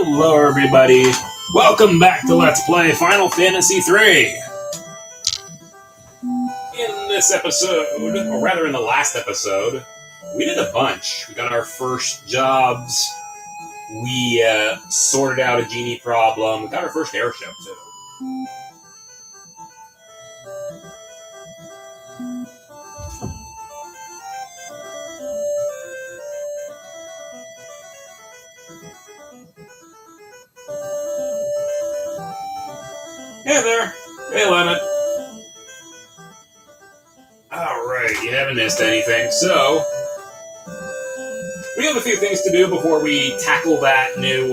Hello everybody, welcome back to Let's Play Final Fantasy III. In this episode, or rather in the last episode, we did a bunch. We got our first jobs, we sorted out a genie problem, we got our first airship too. Hey there, hey Lemon. Alright, you haven't missed anything, so we have a few things to do before we tackle that new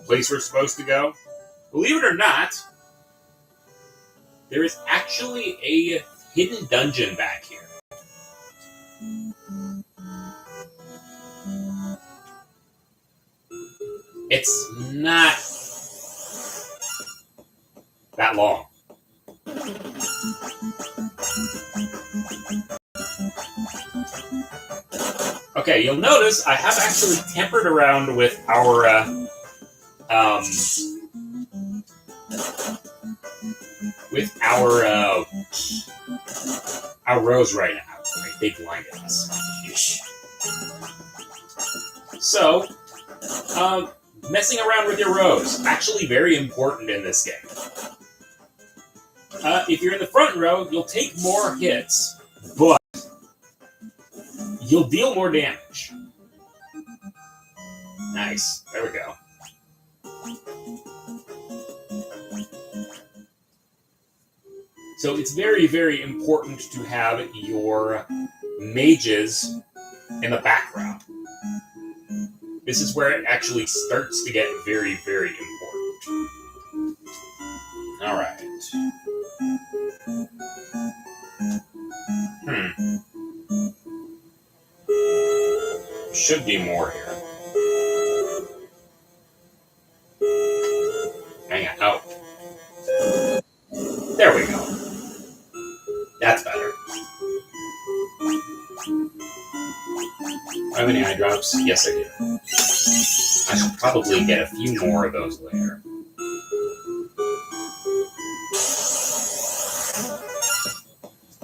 place we're supposed to go. Believe it or not, there is actually a hidden dungeon back here. It's not that long. Okay, you'll notice I have actually tampered around with our rows right now. Right, they blinded us. So, messing around with your rows, actually very important in this game. If you're in the front row, you'll take more hits, but you'll deal more damage. Nice. There we go. So it's very, very important to have your mages in the background. This is where it actually starts to get very, very important. Alright. Should be more here. Hang on. Oh. There we go. That's better. Do I have any eye drops? Yes, I do. I should probably get a few more of those later.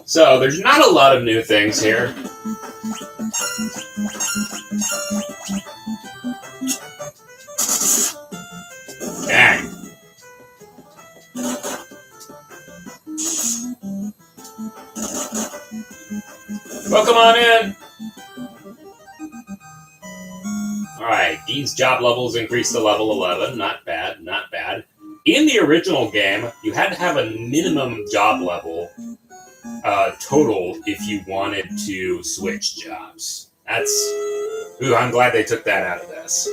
So, there's not a lot of new things here. Dang. Welcome on in! Alright, Dean's job levels increased to level 11. Not bad, not bad. In the original game, you had to have a minimum job level total if you wanted to switch jobs. That's... Ooh, I'm glad they took that out of this.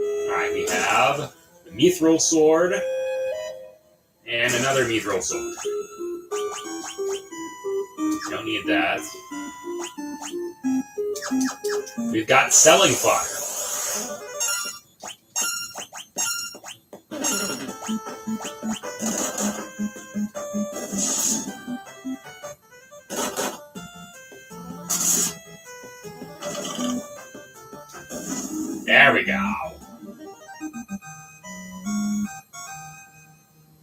Alright, we have the Mithril Sword and another Mithril Sword. Don't need that. We've got Selling Fire. There we go.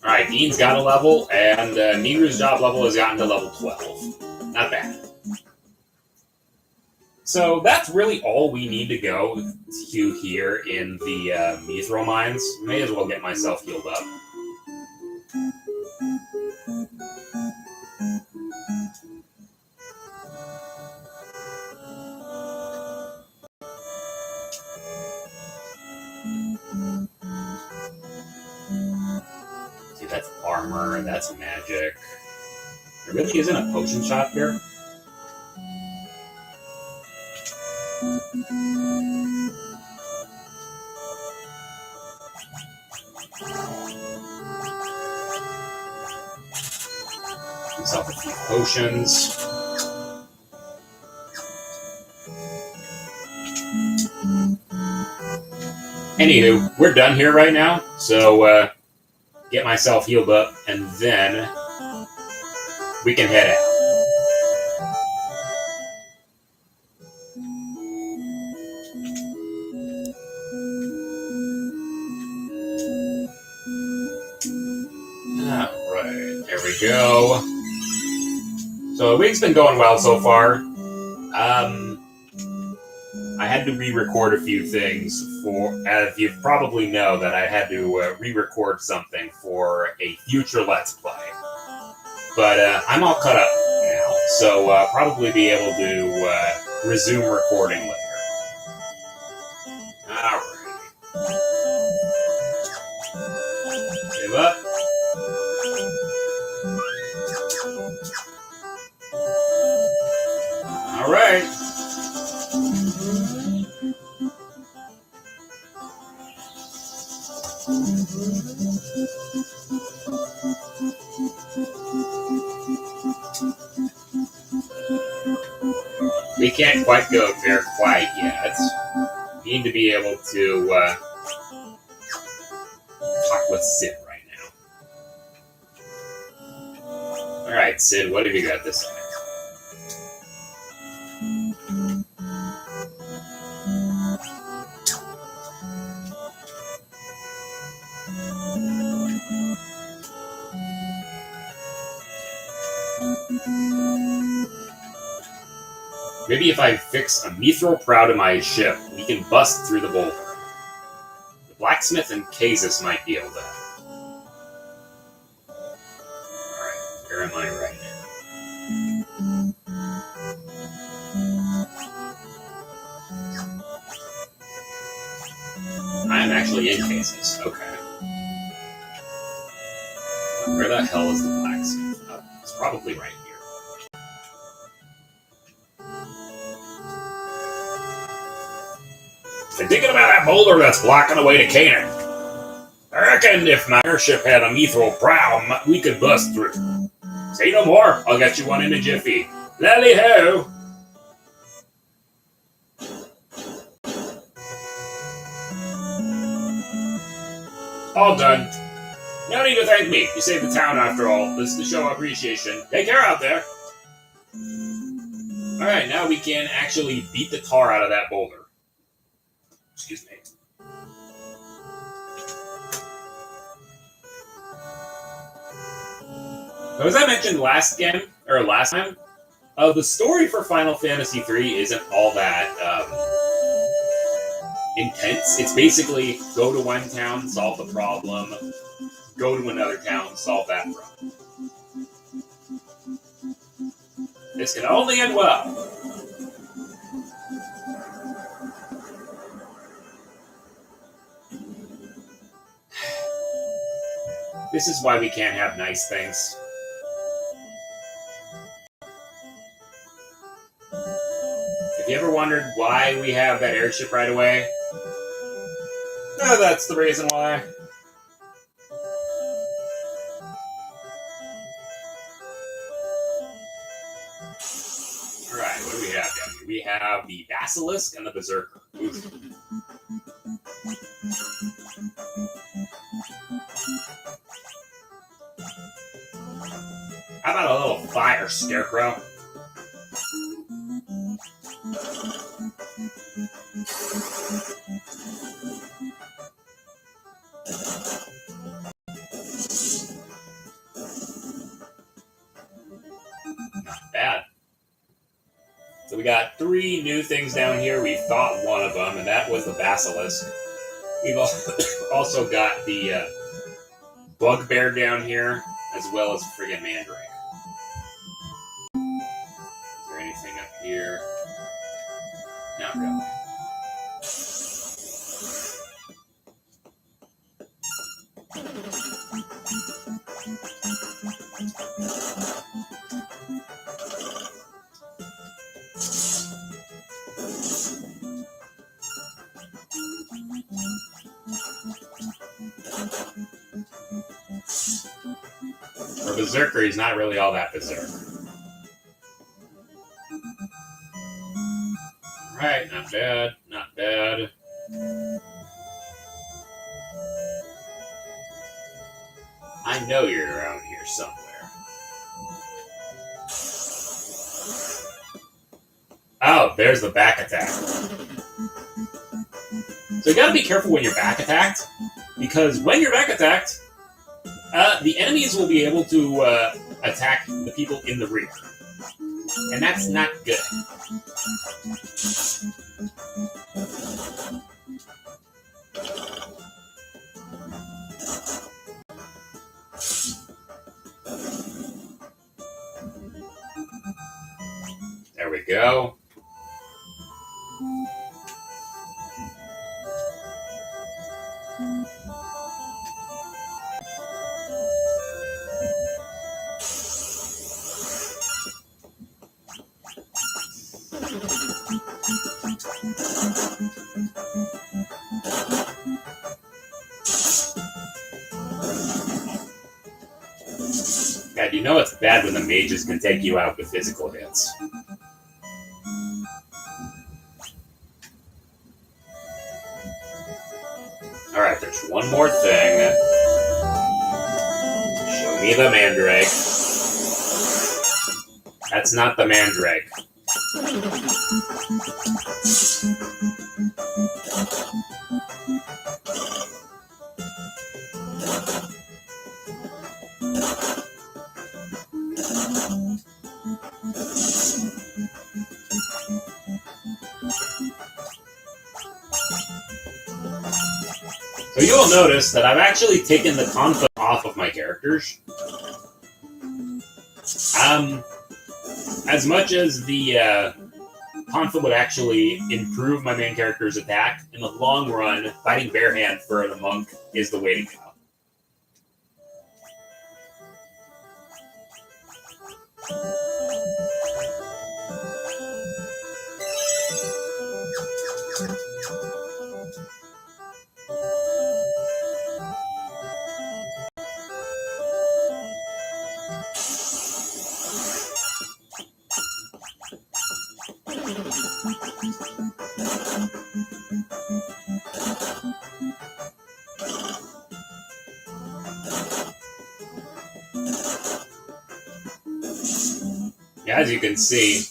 Alright, Dean's got a level, and Nehru's job level has gotten to level 12. Not bad. So that's really all we need to go to here in the Mithril Mines. May as well get myself healed up. See, that's armor, that's magic. There really isn't a potion shop here. Myself a few potions. Anywho, we're done here right now, so get myself healed up, and then we can head out. go. So the week's been going well so far. I had to re-record a few things for, as you probably know, that I had to re-record something for a future Let's Play. But I'm all cut up now, so probably be able to resume recording later. Alright. Give up. Alright. We can't quite go there quite yet. We need to be able to talk with Sid right now. Alright, Sid, what have you got this time? Maybe if I fix a mithril prow to my ship, we can bust through the boulder. The blacksmith and Kazis might be able to. Alright, where am I right now? I'm actually in Kazis, okay. Where the hell is the blacksmith? Oh, it's probably right here. I'm thinking about that boulder that's blocking the way to Canaan. I reckon if my airship had a mithril prow, we could bust through. Say no more, I'll get you one in a jiffy. Lally-ho! All done. No need to thank me. You saved the town after all. This is to show appreciation. Take care out there. Alright, now we can actually beat the tar out of that boulder. Excuse me. So as I mentioned last time, the story for Final Fantasy III isn't all that intense. It's basically go to one town, solve the problem, go to another town, solve that problem. This can only end well. This is why we can't have nice things. If you ever wondered why we have that airship right away, that's the reason why. Alright, what do we have down here? We have the Basilisk and the Berserker. Oof. How about a little fire, Scarecrow? Not bad. So we got 3 new things down here. We fought one of them, and that was the Basilisk. We've also got the Bugbear down here, as well as friggin' Mandrake. Is there anything up here? Not really. For Berserker, he's not really all that berserk. Right, not bad, not bad. I know you're around here somewhere. Oh, there's the back attack. So you gotta be careful when you're back attacked, because when you're back attacked, the enemies will be able to attack the people in the rear. And that's not good. There we go. God, you know it's bad when the mages can take you out with physical hits. Alright, there's one more thing. Show me the mandrake. That's not the mandrake. So you'll notice that I've actually taken the conflict off of my characters. As much as the conflict would actually improve my main character's attack, in the long run, fighting barehand for the monk is the way to go. As you can see,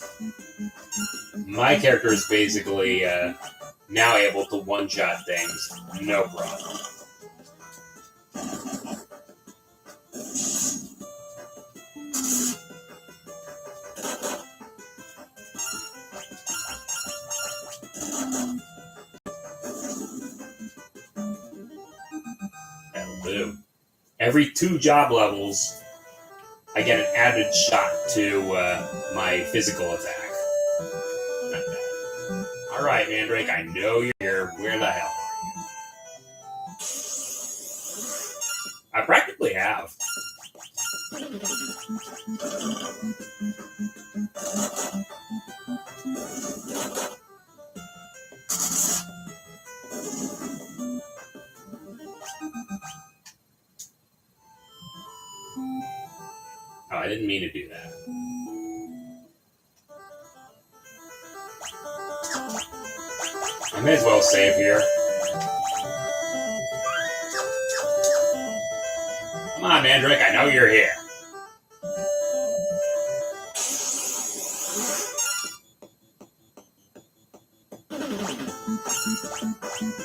my character is basically now able to one-shot things, no problem. That'll do. Every 2 job levels, I get an added shot to my physical attack. Not bad. Alright, Mandrake, I know you're here. Where the hell are you? I practically have. Oh, I didn't mean to do that. I may as well save here. Come on, Mandrake, I know you're here.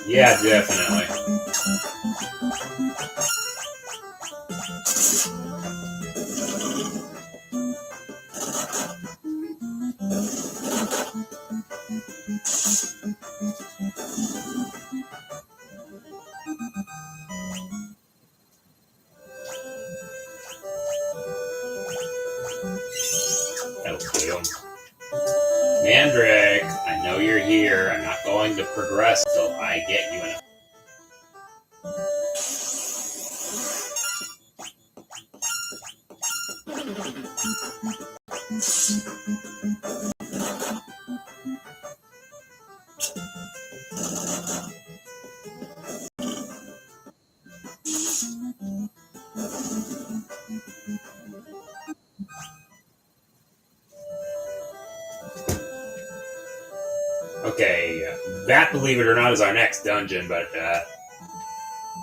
Yeah, definitely. That'll do. Mandrake, I know you're here. I'm not going to progress till I get you in a... Okay, that, believe it or not, is our next dungeon, but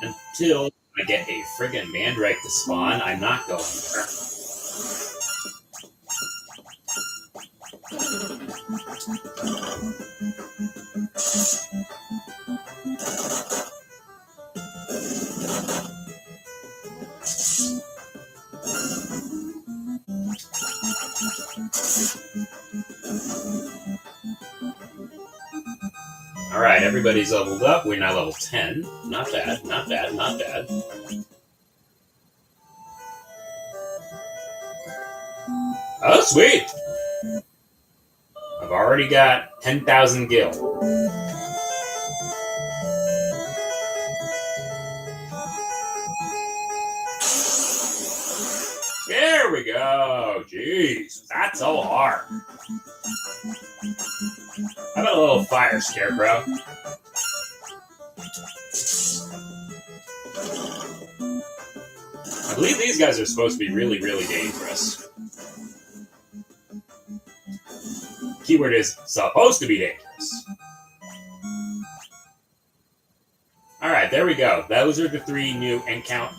until I get a friggin' Mandrake to spawn, I'm not going there. Alright, everybody's leveled up. We're now level 10. Not bad, not bad, not bad. Oh, sweet! I've already got 10,000 gil. There we go! Jeez, that's so hard. How about a little fire, Scarecrow? I believe these guys are supposed to be really, really dangerous. Keyword is supposed to be dangerous. Alright, there we go. Those are the 3 new encounter.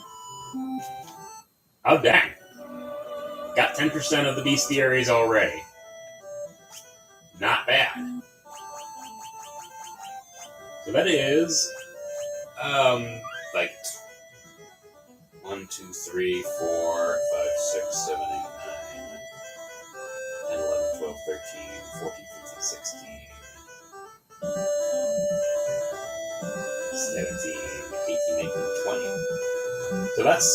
Oh, dang. Got 10% of the bestiaries already. Not bad. So that is, like 1, 2, 3, 4, 5, 6, 7, 8, 9, 10, 11, 12, 13, 14, 15, 16, 17, 18, 19, 20. So that's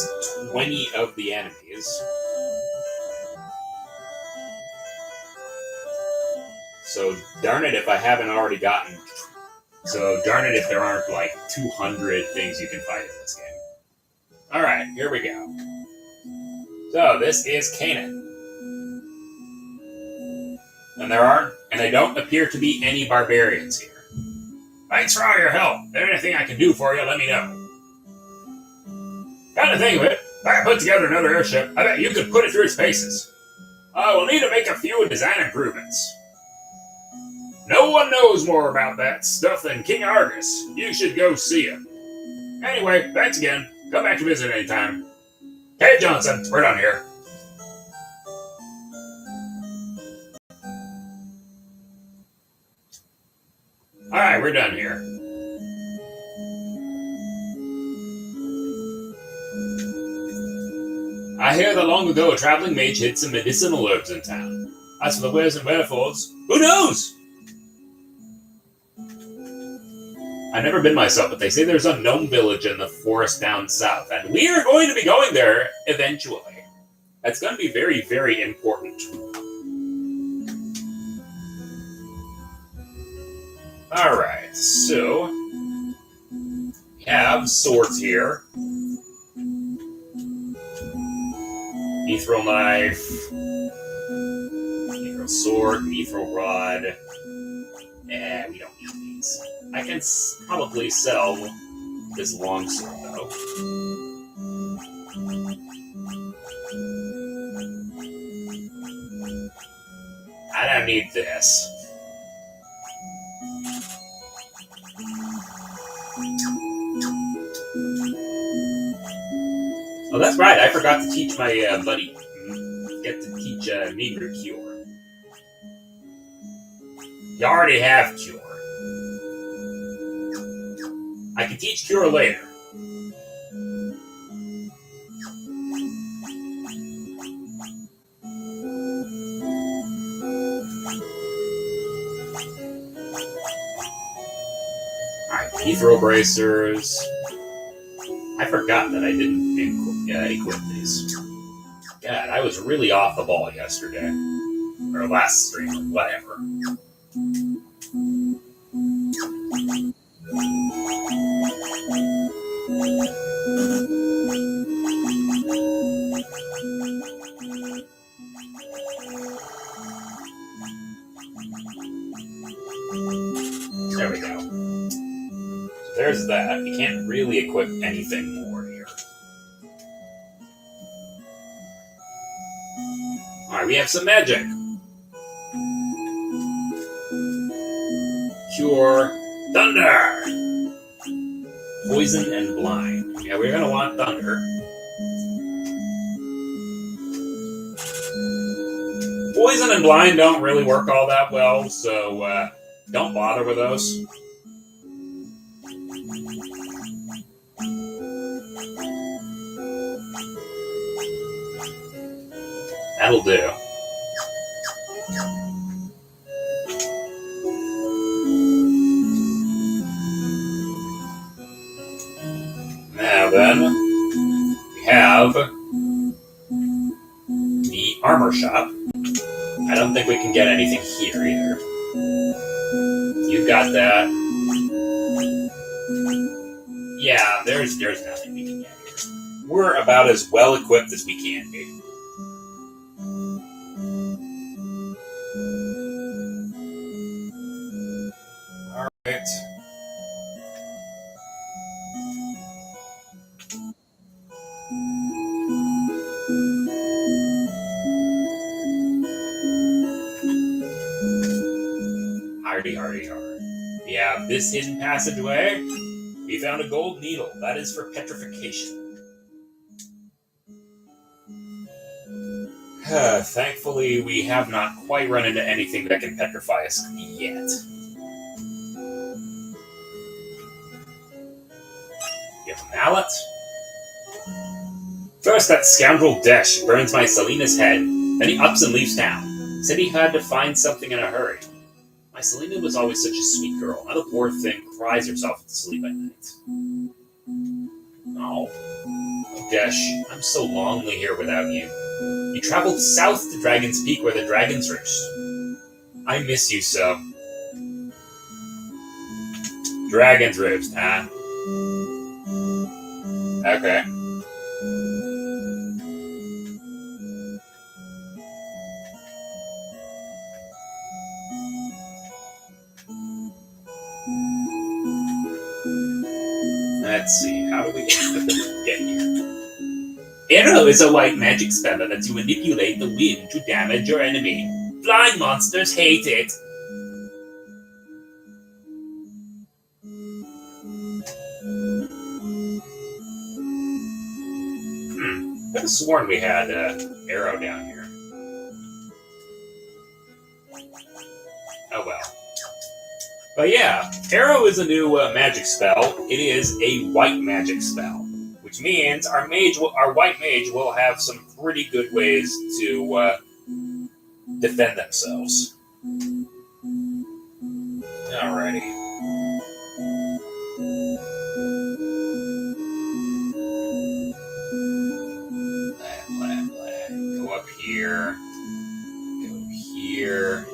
20 of the enemies. So darn it if I haven't already gotten. So darn it if there aren't like 200 things you can fight in this game. Alright, here we go. So this is Canaan. And there don't appear to be any barbarians here. Thanks for all your help. If there's anything I can do for you, let me know. Got to think of it. If I put together another airship, I bet you could put it through its paces. We'll need to make a few design improvements. No one knows more about that stuff than King Argus. You should go see him. Anyway, thanks again. Come back to visit anytime. Hey, Johnson, we're done here. Alright, we're done here. I hear that long ago a traveling mage hid some medicinal herbs in town. As for the wheres and wherefores, who knows? I've never been myself, but they say there's a gnome village in the forest down south, and we are going to be going there eventually. That's going to be very, very important. Alright, so we have swords here. Mithril knife, mithril sword, mithril rod. We don't need these. I can probably sell this longsword, though. I don't need this. Oh, that's right. I forgot to teach my buddy. Get to teach Meager Cure. You already have Cure. I can teach Cure later. Alright, Mithril Bracers. I forgot that I didn't equip these. God, I was really off the ball yesterday. Or last stream, or whatever. There we go. So there's that. You can't really equip anything more here. Alright, we have some magic. Cure Thunder! Poison and Blind. Yeah, we're gonna want Thunder. Poison and Blind don't really work all that well, so don't bother with those. That'll do. then, we have the armor shop. I don't think we can get anything here either. You've got that. Yeah, there's nothing we can get here. We're about as well equipped as we can be. Alright. Hardy. We have this hidden passageway. We found a gold needle. That is for petrification. Thankfully, we have not quite run into anything that can petrify us yet. We have a mallet. First, that scoundrel Desh burns my Selina's head. Then he ups and leaves town. Said he had to find something in a hurry. My Selina was always such a sweet girl. Now the poor thing cries herself to sleep at night. Oh, Desh, I'm so lonely here without you. You traveled south to Dragon's Peak where the dragons roost. I miss you so. Dragon's Roost, huh? Okay. Let's see, how do we get here? Arrow is a white magic spell that lets you manipulate the wind to damage your enemy. Flying monsters hate it. I could have sworn we had Arrow down here. Oh well. But yeah, Arrow is a new magic spell. It is a white magic spell, which means our white mage will have some pretty good ways to defend themselves. Alrighty. Go up here. Go here.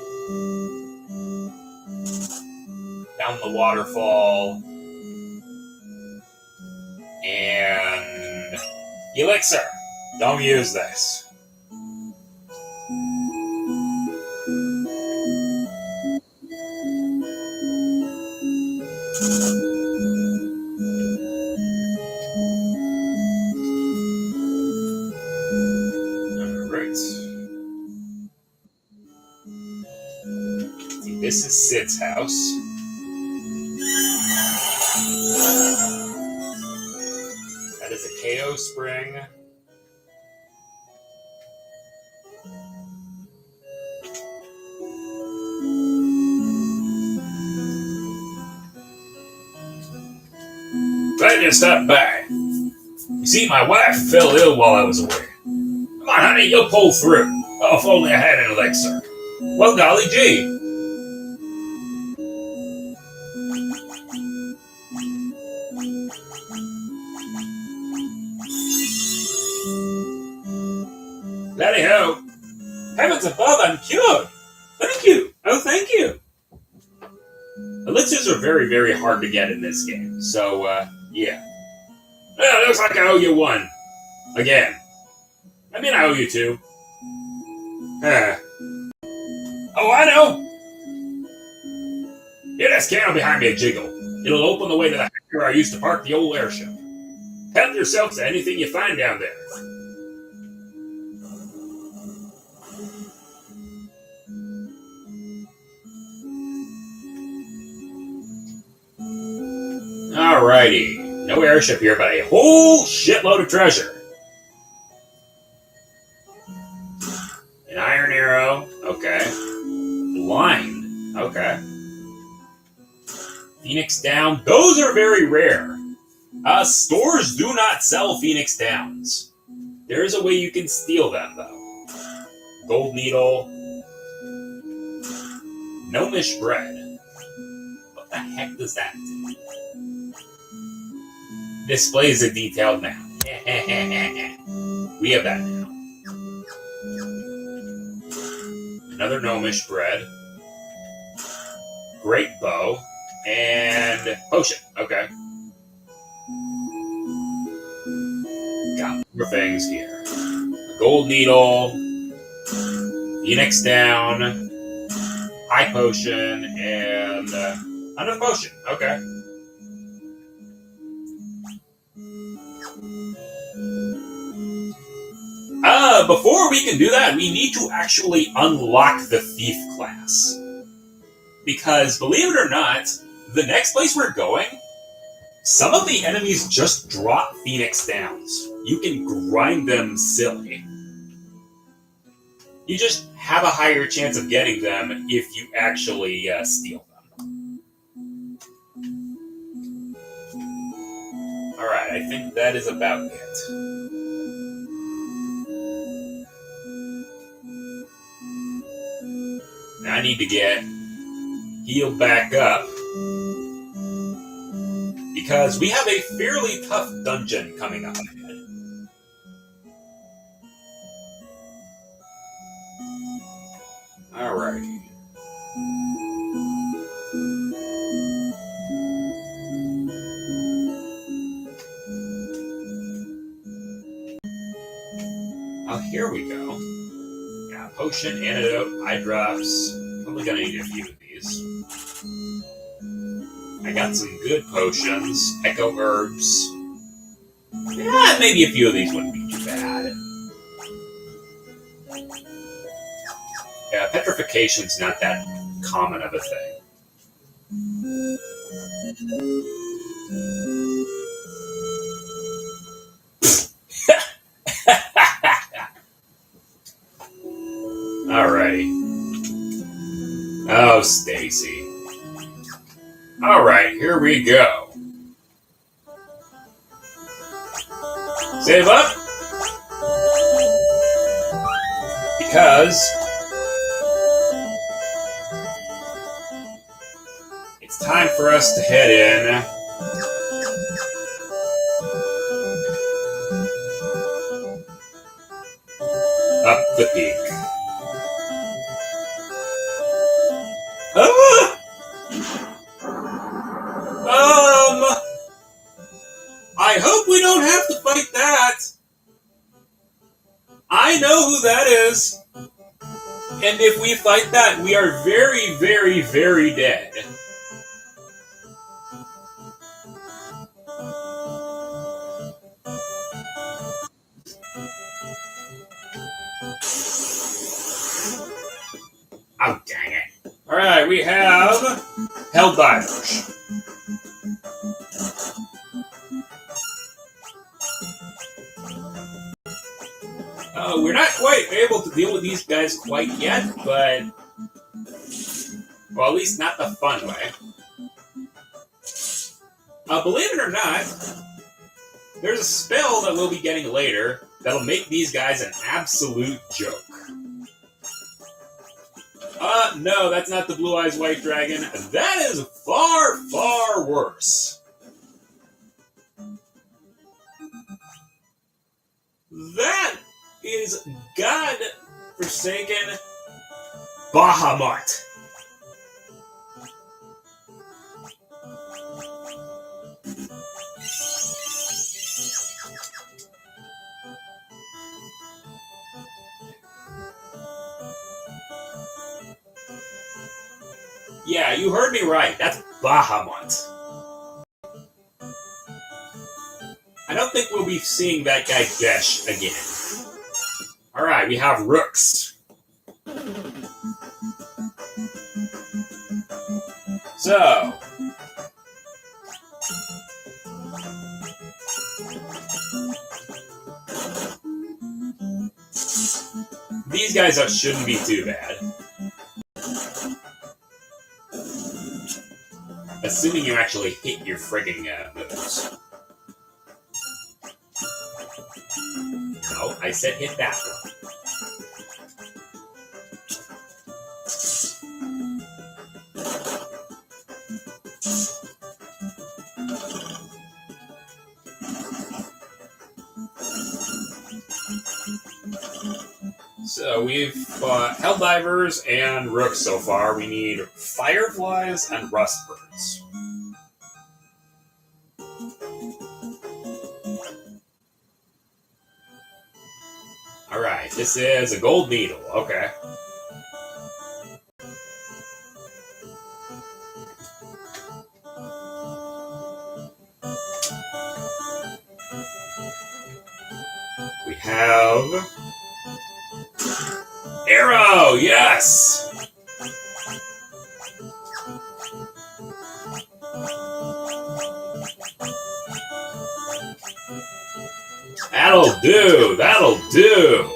Down the waterfall. And elixir. Don't use this. Alright. This is Sid's house. That is a KO spring. Glad you stopped by. You see, my wife fell ill while I was away. Come on, honey, you'll pull through. Oh, if only I had an elixir. Well, golly gee. Bloody ho! Heavens above, I'm cured! Thank you! Oh, thank you! Elixirs are very, very hard to get in this game, so, yeah. Well, looks like I owe you one. Again. I mean, I owe you two. Oh, I know! Hear this candle behind me jiggle. It'll open the way to the hangar where I used to park the old airship. Help yourself to anything you find down there. Alrighty. No airship here, but a whole shitload of treasure. An iron arrow. Okay. Blind. Okay. Phoenix down. Those are very rare. Stores do not sell Phoenix downs. There is a way you can steal them, though. Gold needle. Gnomish bread. What the heck does that do? Displays a detailed map. We have that now. Another gnomish bread. Great bow. And potion. Okay. Got more things here. A gold needle. Phoenix down. High potion. And another potion. Okay. Before we can do that, we need to actually unlock the Thief class. Because, believe it or not, the next place we're going, some of the enemies just drop Phoenix Downs. You can grind them silly. You just have a higher chance of getting them if you actually steal them. Alright, I think that is about it. Now I need to get healed back up because we have a fairly tough dungeon coming up ahead. Alrighty. Oh, here we go. Yeah, potion, antidote, eye drops. Probably gonna need a few of these. I got some good potions, echo herbs. Yeah, maybe a few of these wouldn't be too bad. Yeah, petrification's not that common of a thing. Alrighty. Oh, Stacy. Alright, here we go. Save up. Because it's time for us to head in up the peak. I hope we don't have to fight that. I know who that is. And if we fight that, we are very, very, very dead. Oh, dang it. Alright, we have Helldivers. We're not quite able to deal with these guys quite yet, but... well, at least not the fun way. Believe it or not, there's a spell that we'll be getting later that'll make these guys an absolute joke. No, that's not the Blue Eyes White Dragon. That is far, far worse. That is God-forsaken Bahamut. Yeah, you heard me right. That's Bahamut. I don't think we'll be seeing that guy Desh again. Alright, we have Rooks. So... these guys shouldn't be too bad. Assuming you actually hit your frigging moves. No, I said hit that one. So we've fought Helldivers and Rooks so far. We need Fireflies and Rustbirds. Alright, this is a gold needle. Okay. We have arrow, yes! That'll do, that'll do!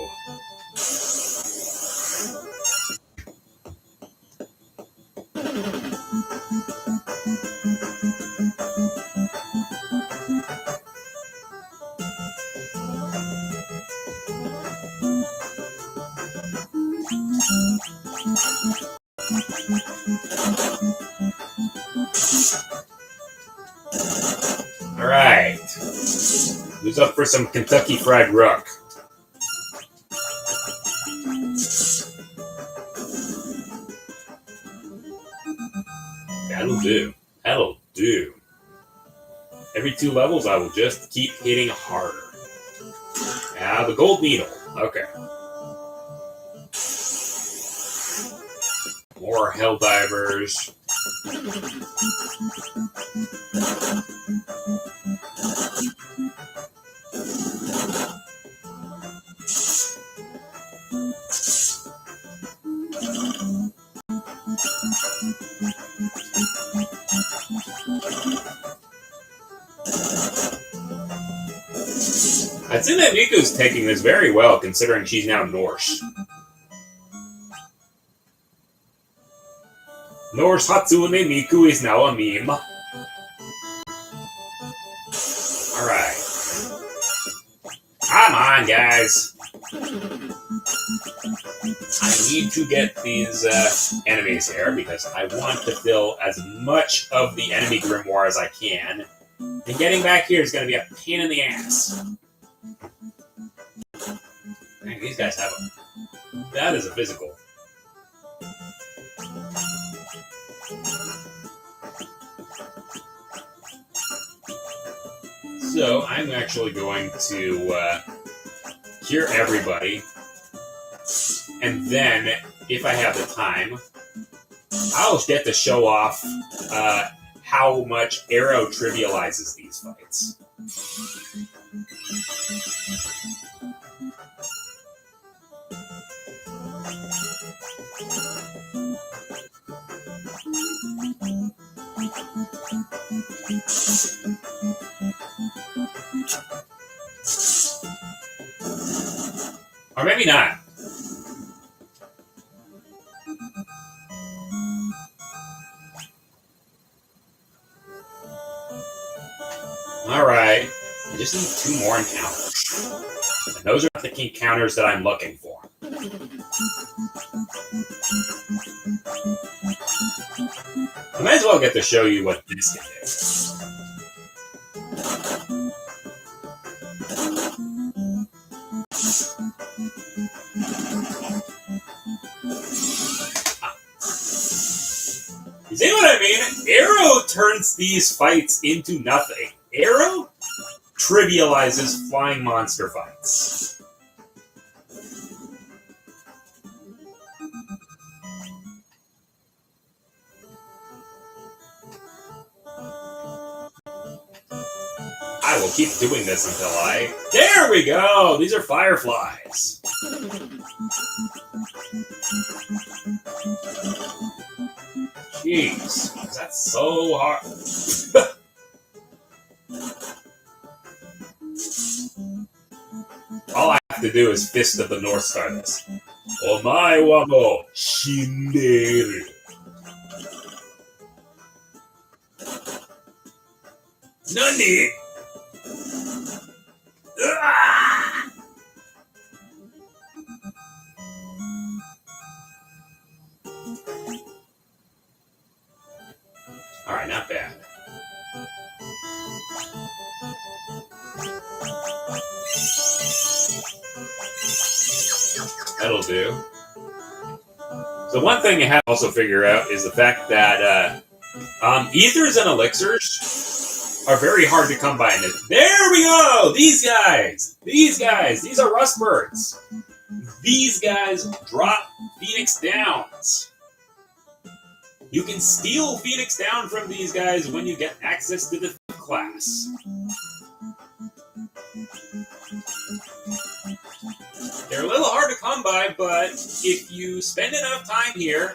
Alright. Who's up for some Kentucky Fried Rook? That'll do. That'll do. Every 2 levels, I will just keep hitting harder. The gold needle. Okay. More Helldivers. I'd say that Miku's taking this very well, considering she's now Norse. Norse Hatsune Miku is now a meme. Alright. Come on, guys. I need to get these enemies here, because I want to fill as much of the enemy grimoire as I can. And getting back here is going to be a pain in the ass. Dang, these guys have them. That is a physical. So, I'm actually going to cure everybody. And then, if I have the time, I'll get to show off how much Arrow trivializes these fights. Or maybe not. Alright. I just need 2 more encounters. And those are the encounters that I'm looking for. I might as well get to show you what this can do. You see what I mean? Arrow turns these fights into nothing. Arrow trivializes flying monster fights. I will keep doing this until I... There we go! These are fireflies. Jeez, that's so hard. All I have to do is Fist of the North Star this. Omae wa mo shinderu. Nani? Ah! Alright, not bad. That'll do. So one thing you have to also figure out is the fact that ethers and elixirs are very hard to come by. And there we go! These guys! These are rust birds. These guys drop Phoenix Downs. You can steal Phoenix Down from these guys when you get access to the class. They're a little hard to come by, but if you spend enough time here,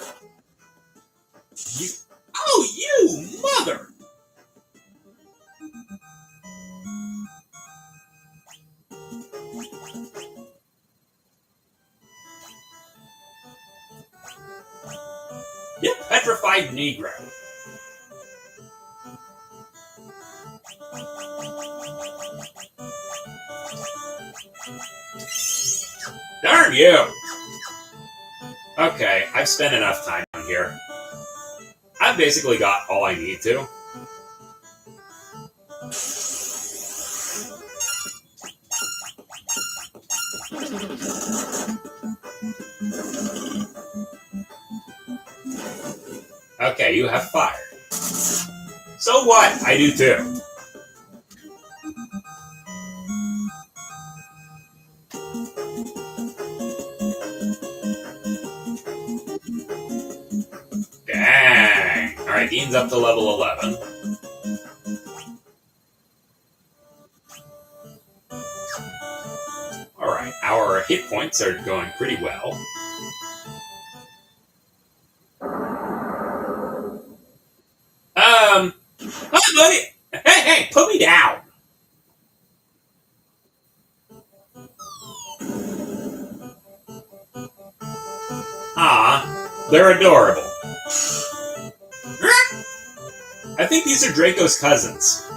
you... Oh, you mother! You petrified Negro. Darn you! Okay, I've spent enough time on here. I've basically got all I need to. Okay, you have fire. So what? I do too. Dang. Alright, Dean's up to level 11. Alright, our hit points are going pretty well. Hi, buddy! Hey, put me down! Ah, they're adorable. I think these are Draco's cousins.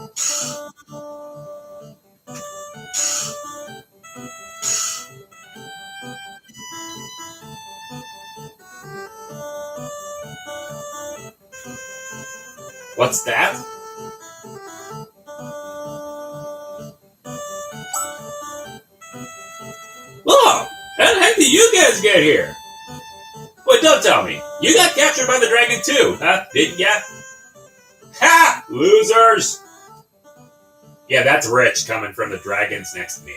What's that? Oh, how the heck did you guys get here? Wait, don't tell me. You got captured by the dragon too, huh? Didn't ya? Ha! Losers! Yeah, that's rich coming from the dragon's next meal.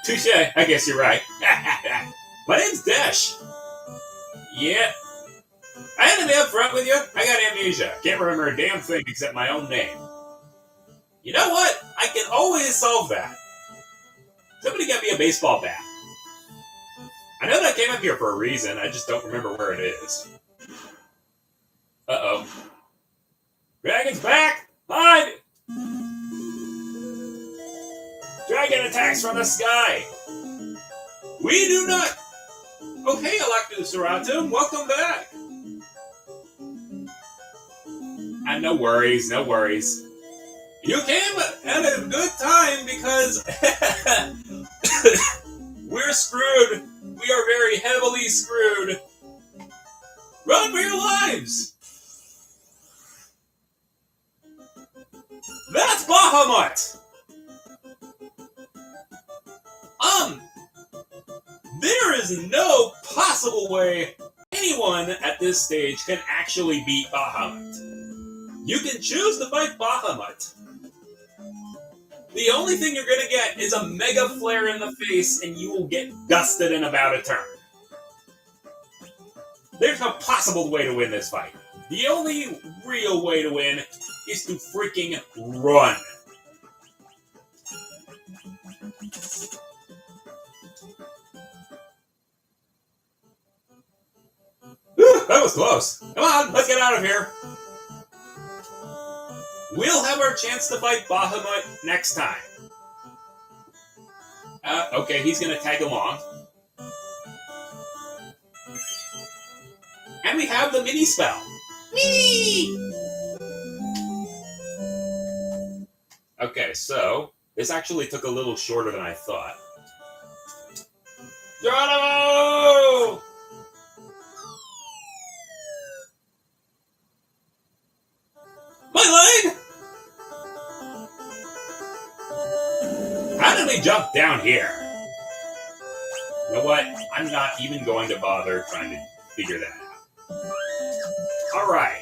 Touche, I guess you're right. My name's Dash. Yeah. I had to be up front with you. I got amnesia. Can't remember a damn thing except my own name. You know what? I can always solve that. Somebody get me a baseball bat. I know that I came up here for a reason. I just don't remember where it is. Uh-oh. Dragon's back! Hide! Dragon attacks from the sky! We do not... Oh, hey, Alaktu, welcome back! And no worries, no worries. You came at a good time because we're screwed. We are very heavily screwed. Run for your lives! That's Bahamut! There is no possible way anyone at this stage can actually beat Bahamut. You can choose to fight Bahamut. The only thing you're gonna get is a mega flare in the face and you will get dusted in about a turn. There's no possible way to win this fight. The only real way to win is to freaking run. Whew, that was close. Come on, let's get out of here. We'll have our chance to fight Bahamut next time. Okay, he's gonna tag along. And we have the mini spell. Mini! Okay, so this actually took a little shorter than I thought. Geronimo! My leg! How did we jump down here? I'm not even going to bother trying to figure that out. Alright.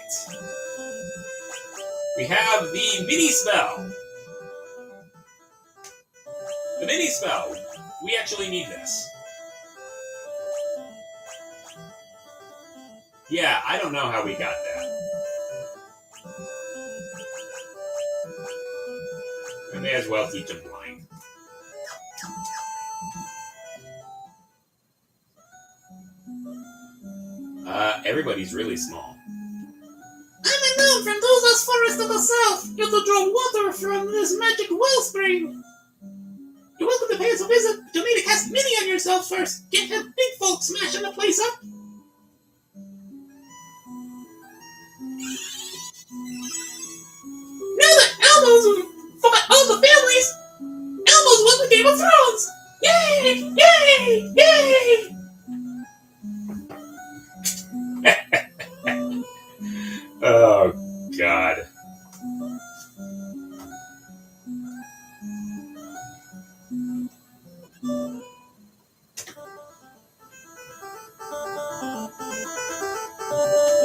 We have the mini spell. The mini spell. We actually need this. Yeah, I don't know how we got that. We may as well teach him blind. Everybody's really small. I'm a gnome from those forests of the south, here to draw water from this magic wellspring. You're welcome to pay us a visit, but you'll need to cast mini on yourself first. Can't have big folks smashing the place up. Now that Elmo's fought all the families, Elmo's won the Game of Thrones! Yay! Yay! Yay! Oh, God.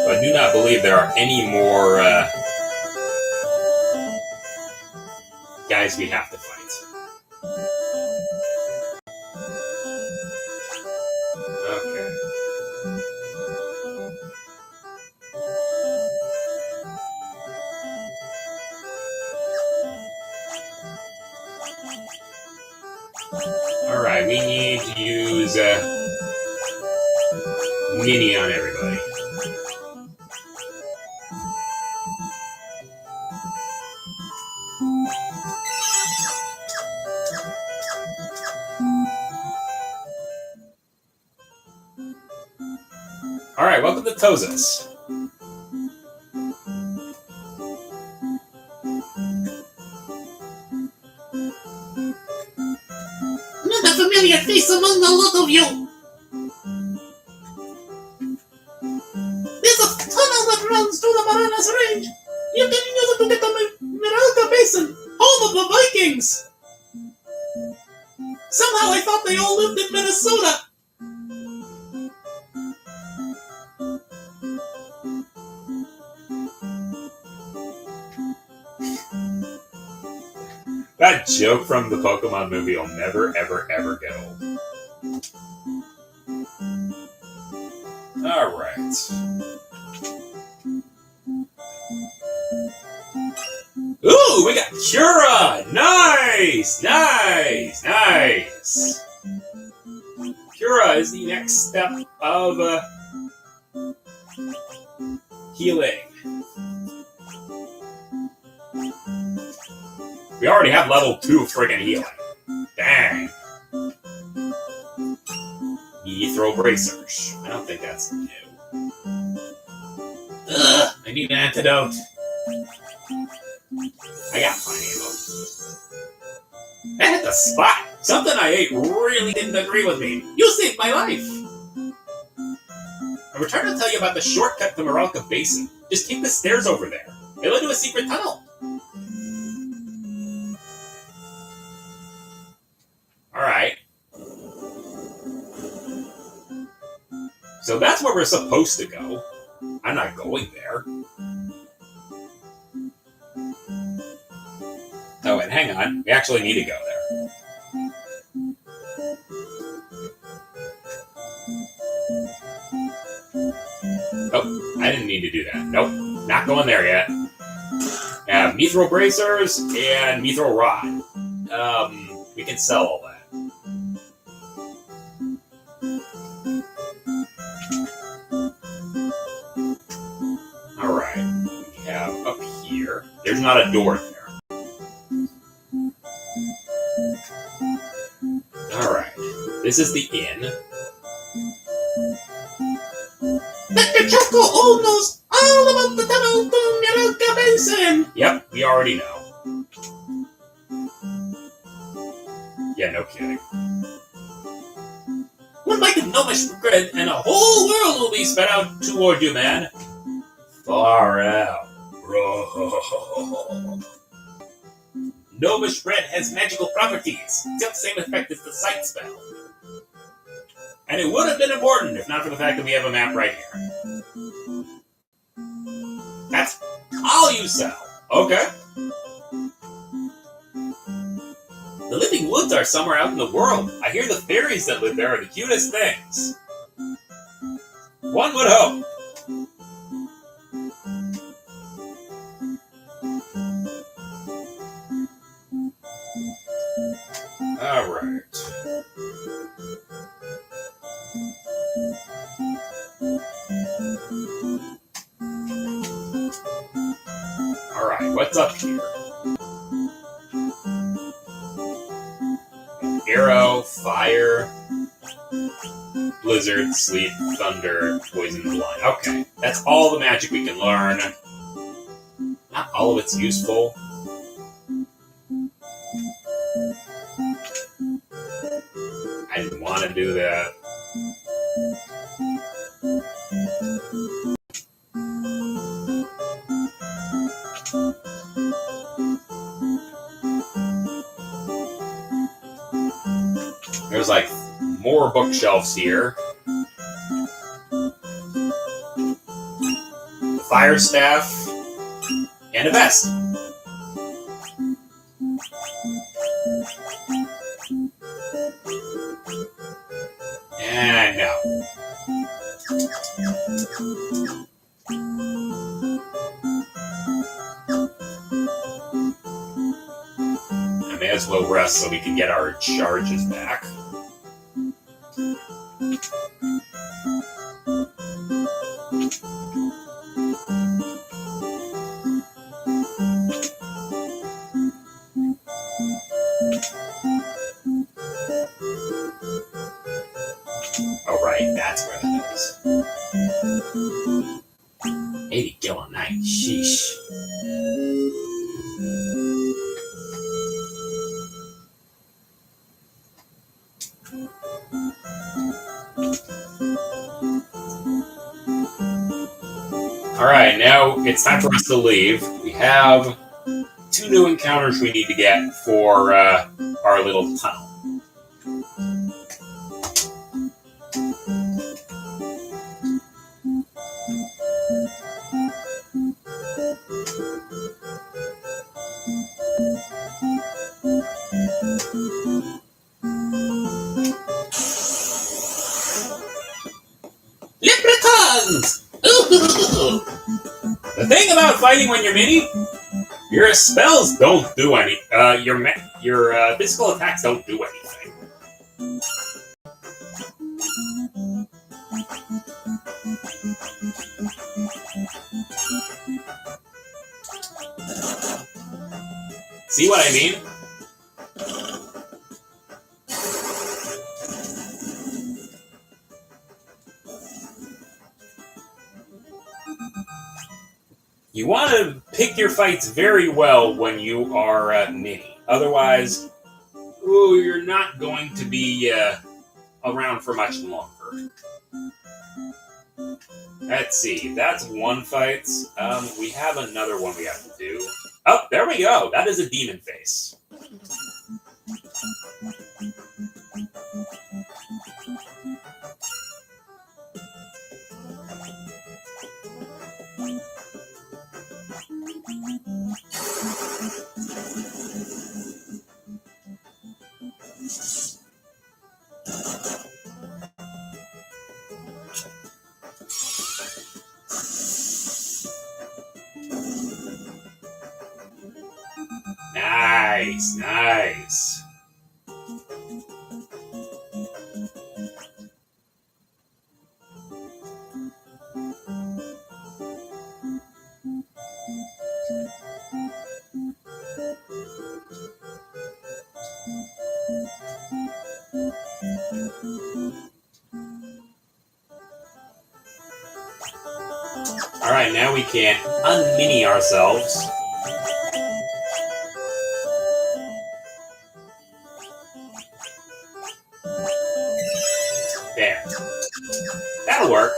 I do not believe there are any more guys we have to fight. Okay. Alright, we need to use mini on everybody. Alright, welcome to Tozas. Not a familiar face among the lot of you. There's a tunnel that runs through the Bananas Range. You can use it to get to Miralta Basin, home of the Vikings. Somehow I thought they all lived in Minnesota. That joke from the Pokemon movie will never, ever, ever get old. Alright. Ooh, we got Cura! Nice! Nice! Nice! Cura is the next step of healing. We already have level 2 friggin' healing. Dang. Throw bracers. I don't think that's new. Ugh, I need an antidote. I got plenty of them. That hit the spot. Something I ate really didn't agree with me. You saved my life. I returned to tell you about the shortcut to Miralta Basin. Just take the stairs over there. They lead to a secret tunnel. Alright. So that's where we're supposed to go. I'm not going there. Oh, and hang on. We actually need to go there. Oh, I didn't need to do that. Nope. Not going there yet. Mithril bracers and mithril rod. We can sell all that. Alright, we have up here. There's not a door there. Alright, this is the inn. Dr. Choco all knows all about the tunnel to Miralta Basin. Yep, we already know. Yeah, no kidding. One bite of gnomish bread and a whole world will be spread out toward you, man. Far out. Bro. Gnomish bread has magical properties. It's got the same effect as the sight spell. And it would have been important if not for the fact that we have a map right here. That's all you sell. Okay. The living woods are somewhere out in the world. I hear the fairies that live there are the cutest things. One would hope. Alright. Alright, what's up here? Arrow, fire, blizzard, sleet, thunder, poison, blind. Okay, that's all the magic we can learn. Not all of it's useful. I didn't want to do that. There's like more bookshelves here. A fire staff and a vest. And no. I may as well rest so we can get our charges back. Oh, right, that's where that is. 80 gil a night, sheesh. Alright, now it's time for us to leave. We have 2 new encounters we need to get for our little tunnel. Leprechauns! The thing about fighting when you're mini, your spells don't do any. Your physical attacks don't do anything. See what I mean? You want to pick your fights very well when you are mini. Otherwise, you're not going to be around for much longer. Let's see. That's one fight. We have another one we have to do. Oh, there we go. That is a demon face. Nice, nice. Alright, now we can unmini ourselves. There. That'll work.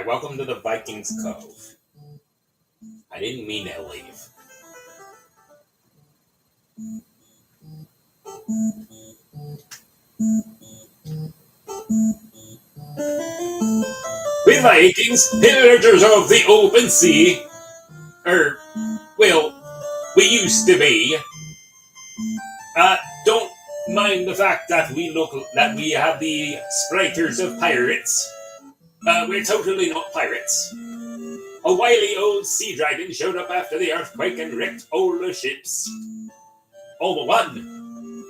welcome to the Vikings Cove. I didn't mean to leave. We Vikings, pillagers of the open sea, well, we used to be. Don't mind the fact that we have the spriters of pirates. We're totally not pirates. A wily old sea dragon showed up after the earthquake and wrecked all the ships. All but one.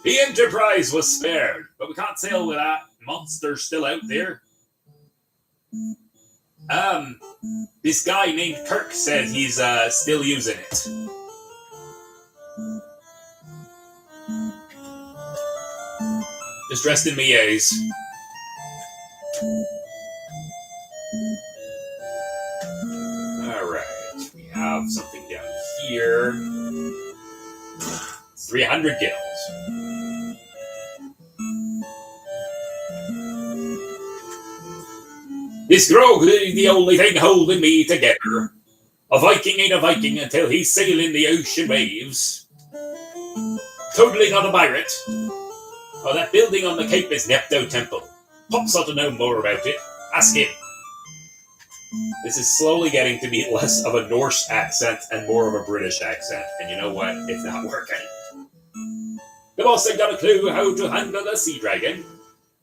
The Enterprise was spared, but we can't sail with that monster still out there. This guy named Kirk said he's still using it. Just dressed in Mia's. Alright, we have something down here. 300 gills. This grog is the only thing holding me together. A Viking ain't a Viking until he's sailing the ocean waves. Totally not a pirate. Oh, that building on the cape is Nepto Temple. Pops ought to know more about it. Ask him. This is slowly getting to be less of a Norse accent and more of a British accent. And you know what? It's not working. The boss ain't got a clue how to handle a sea dragon.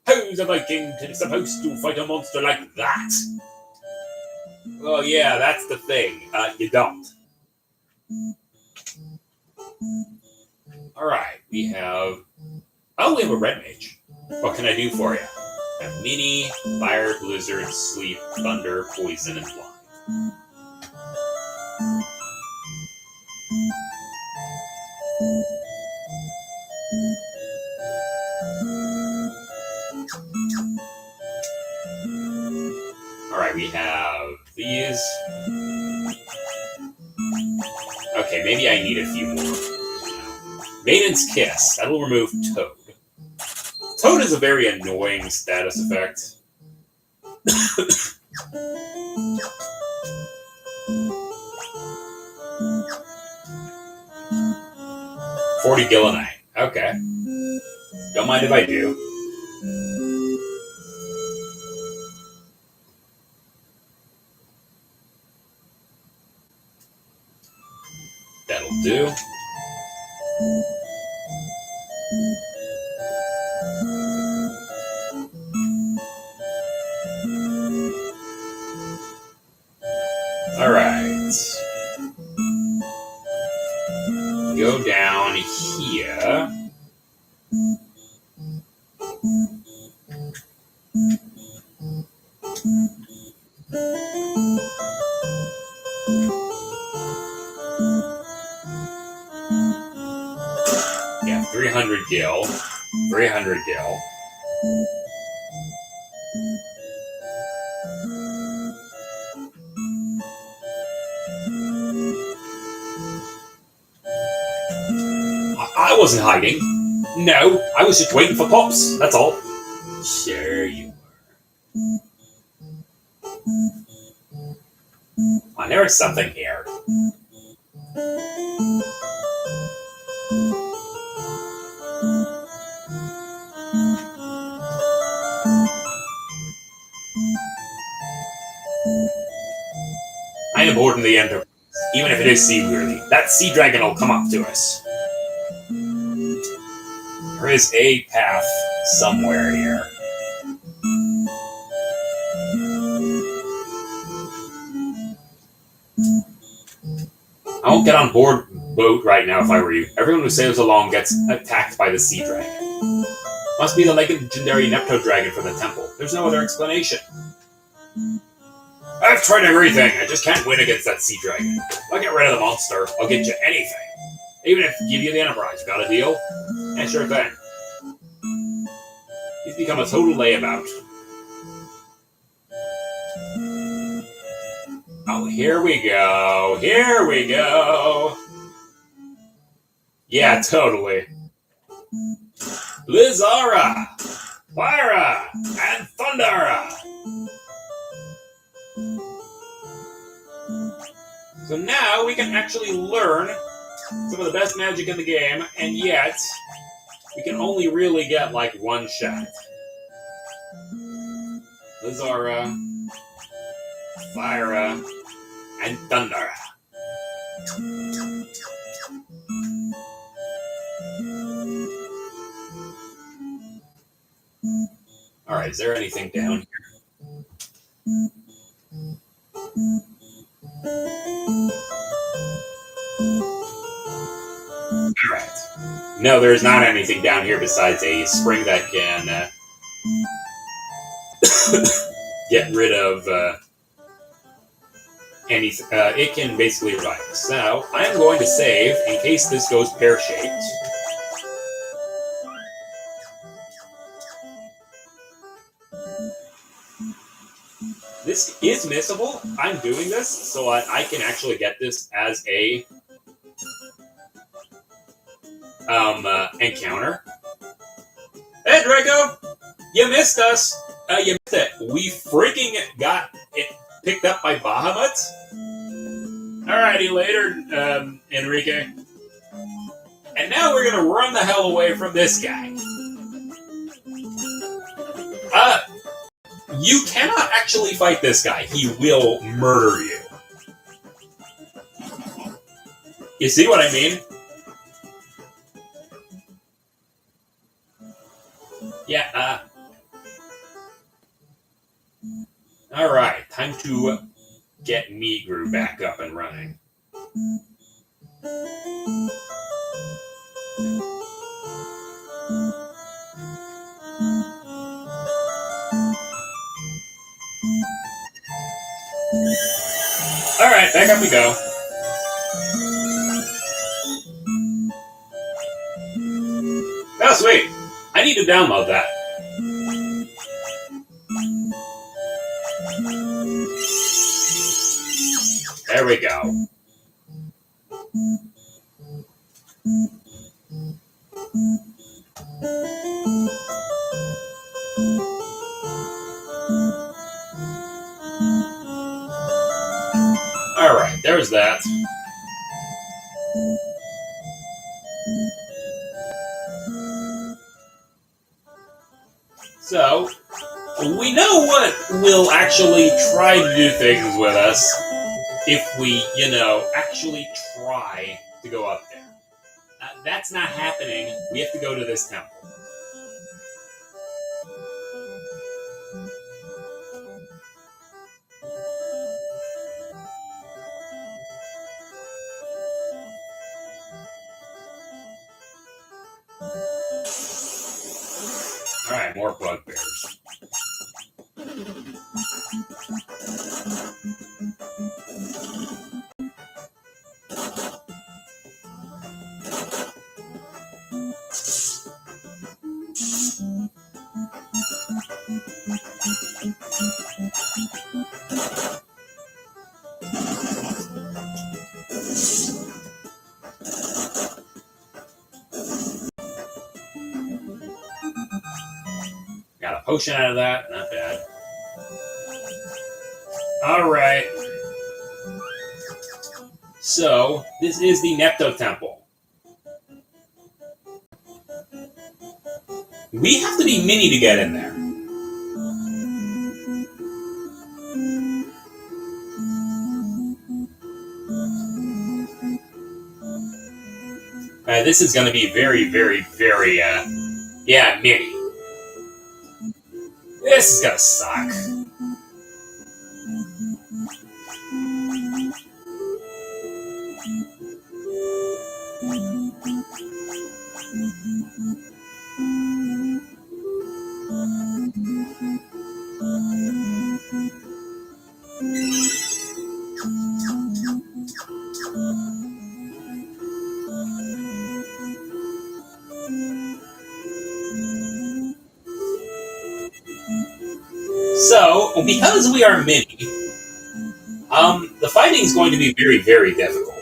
How's a Viking supposed to fight a monster like that? Well, yeah, that's the thing. You don't. Alright, we have... Oh, we have a red mage. What can I do for you? A mini, fire, blizzard, sleep, thunder, poison, and blind. Alright, we have these. Okay, maybe I need a few more. Maiden's Kiss. That'll remove Toad. Toad is a very annoying status effect. $40 gil a night. Okay. Don't mind if I do. That'll do. Alright. Go down here. Yeah, 300 gil. 300 gil. I wasn't hiding. No, I was just waiting for Pops, that's all. Sure you were. Oh, there is something here. I am aboard in the Enterprise, even if it is seaworthy. That sea dragon will come up to us. There is a path somewhere here. I won't get on board boat right now if I were you. Everyone who sails along gets attacked by the sea dragon. Must be the legendary Nepto dragon from the temple. There's no other explanation. I've tried everything. I just can't win against that sea dragon. I'll get rid of the monster. I'll get you anything. Even if I give you the Enterprise. Got a deal? Yeah, sure thing. He's become a total layabout. Oh, here we go. Here we go. Yeah, totally. Blizzara, Fira, and Thundara. So now we can actually learn some of the best magic in the game, and yet we can only really get like one shot. Those are fire and thunder. Alright, is there anything down here? Alright. No, there's not anything down here besides a spring that can get rid of anything. It can basically revive. So, I'm going to save in case this goes pear-shaped. This is missable. I'm doing this so I can actually get this as a encounter. Hey, Draco! You missed us! You missed it. We freaking got it picked up by Bahamut. Alrighty, later, Enrique. And now we're gonna run the hell away from this guy. You cannot actually fight this guy. He will murder you. You see what I mean? Yeah, Alright, time to get Migru back up and running. Alright, back up we go. Oh, sweet. I need to download that. There we go. Alright, there's that. So, we know what will actually try to do things with us if we, actually try to go up there. That's not happening. We have to go to this temple. Alright, more bugbears. Got a potion out of that, not bad. Alright. So, this is the Nepto Temple. We have to be mini to get in there. This is going to be very, very, very, yeah, mini. This is gonna suck. So, because we are mini, the fighting is going to be very, very difficult.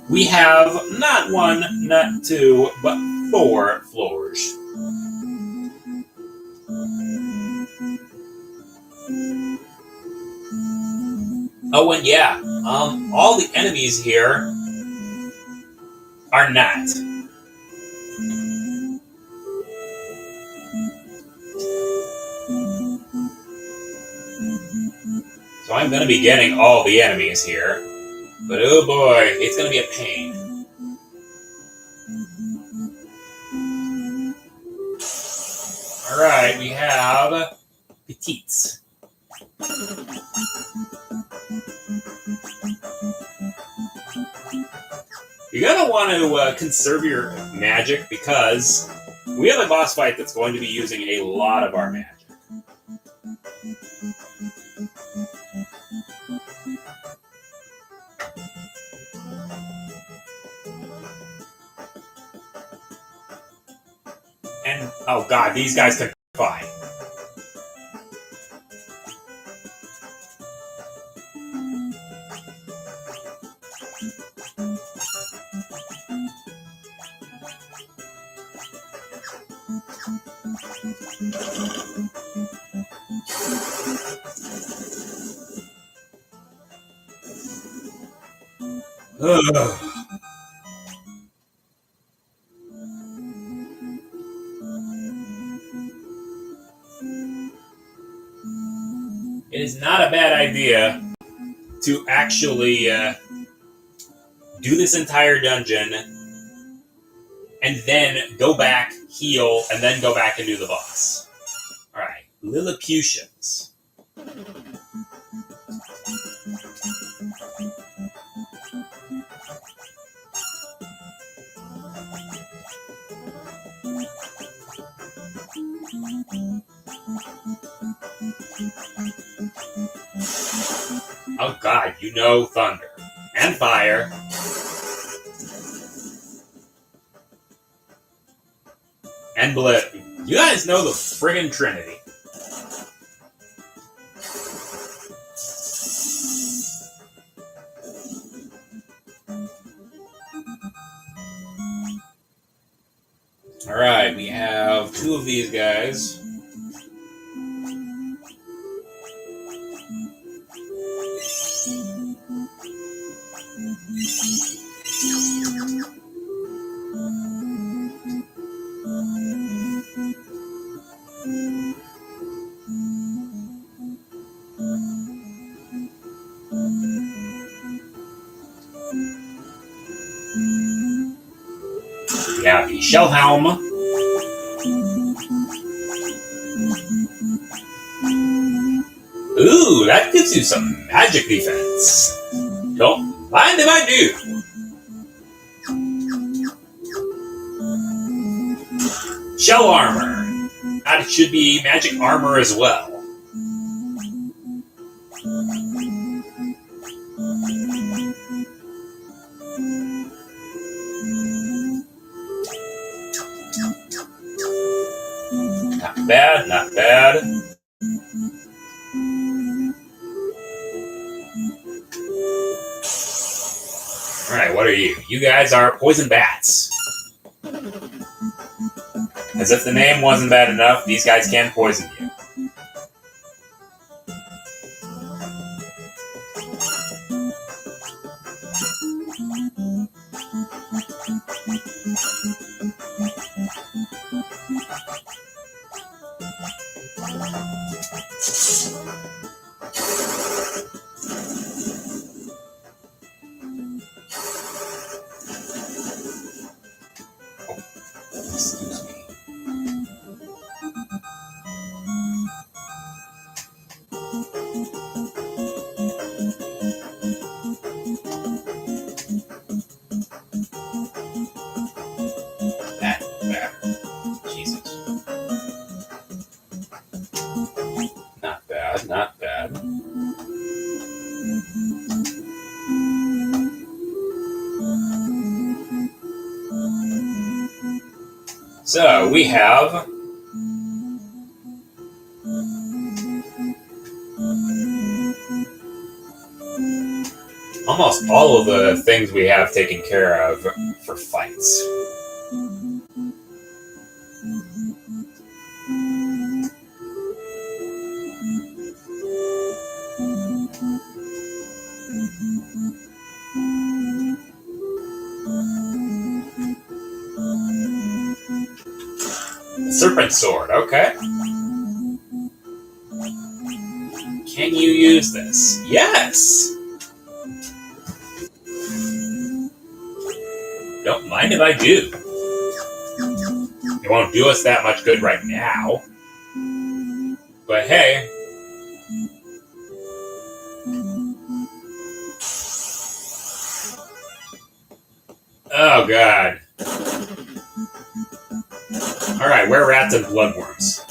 We have not one, not two, but 4 floors. Oh, and yeah, all the enemies here are not. So I'm going to be getting all the enemies here. But oh boy, it's going to be a pain. Alright, we have petites. You're going to want to conserve your magic because we have a boss fight that's going to be using a lot of our magic. And, oh god, these guys can fight. Ugh. It is not a bad idea to actually do this entire dungeon and then go back, heal, and then go back and do the boss. Alright, Lilliputians. Oh god, you know thunder. And fire. And blood. You guys know the friggin' Trinity. Alright, we have two of these guys. We have the Shellhelm. Ooh, that gives you some magic defense. Don't mind if I do. Shell armor. That should be magic armor as well. Not bad, not bad. Alright, what are you? You guys are poison bats. As if the name wasn't bad enough, these guys can poison you. Excuse me. Jesus. Not bad, not bad. So, we have almost all of the things we have taken care of for fights. Serpent sword, okay. Can you use this? Yes! Don't mind if I do. It won't do us that much good right now. But hey. Oh god. Alright, were rats and bloodworms.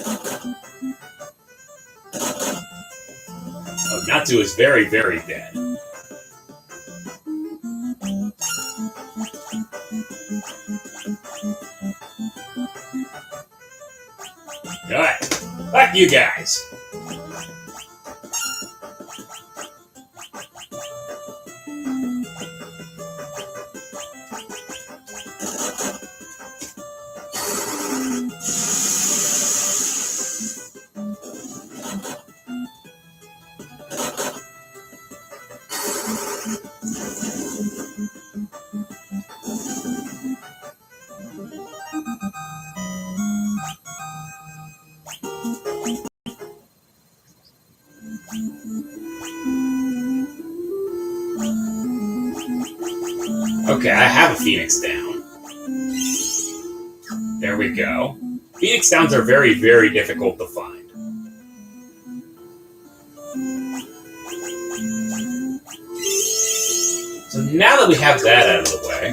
Oh, Natsu is very, very dead. Alright, fuck you guys. Okay, I have a Phoenix down. There we go. Phoenix downs are very, very difficult to find. So now that we have that out of the way,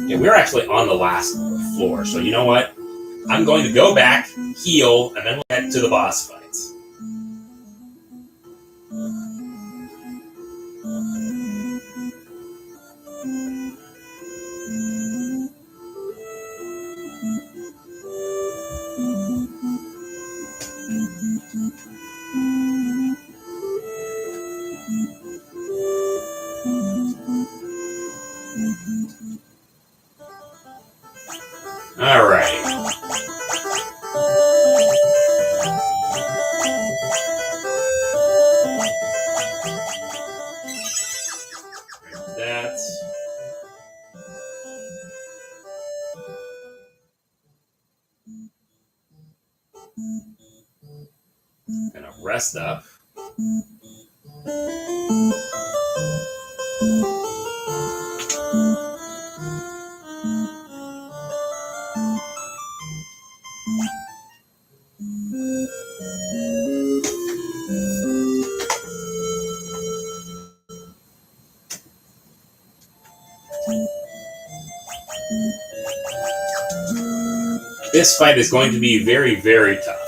yeah, we're actually on the last floor, so you know what? I'm going to go back, heal, and then we'll head to the boss fights. Alright. That. Gonna rest up. This fight is going to be very, very tough.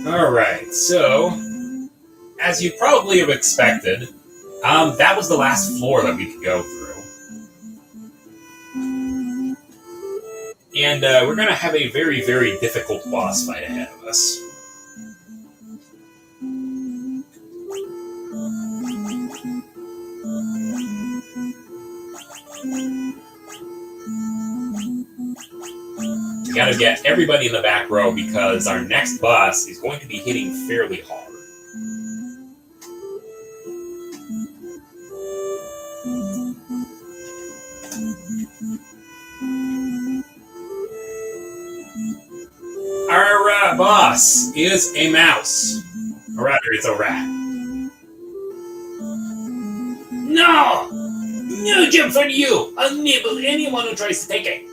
Alright, so, as you probably have expected, that was the last floor that we could go through. And we're going to have a very, very difficult boss fight ahead of us. We gotta get everybody in the back row because our next boss is going to be hitting fairly hard. Our boss is a mouse. Or rather, it's a rat. No! No jump for you! I'll nibble anyone who tries to take it.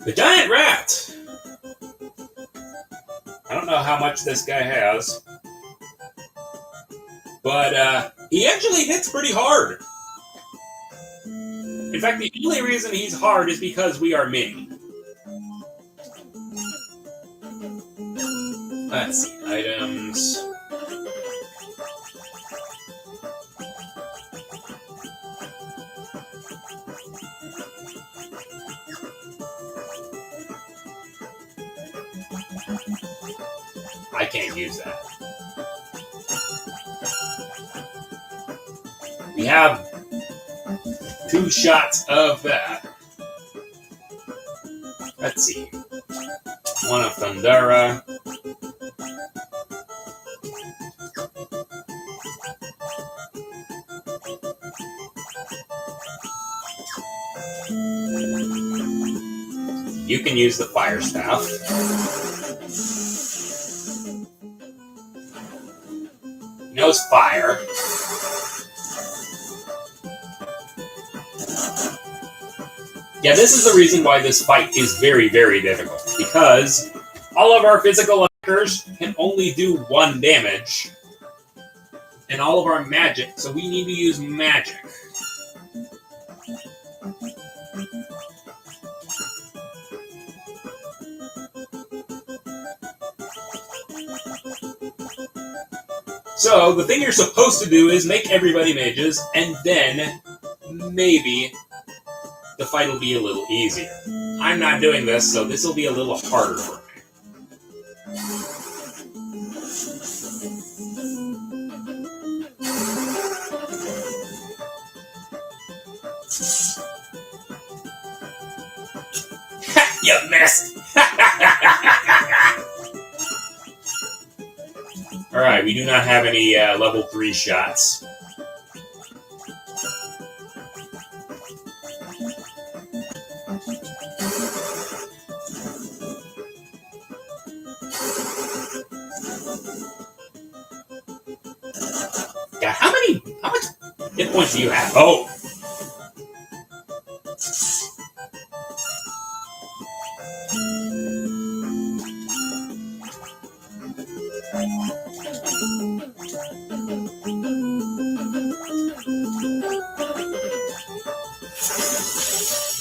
The giant rat! I don't know how much this guy has, but he actually hits pretty hard. In fact, the only reason he's hard is because we are many. Let's see, items. I can't use that. We have 2 shots of that. Let's see. 1 of Thundera. You can use the fire staff. He knows fire. Yeah, this is the reason why this fight is very, very difficult. Because all of our physical attackers can only do 1 damage. And all of our magic, so we need to use magic. So, the thing you're supposed to do is make everybody mages, and then maybe the fight will be a little easier. I'm not doing this, so this will be a little harder for me. You missed! Alright, we do not have any level 3 shots. God, how much hit points do you have? Oh!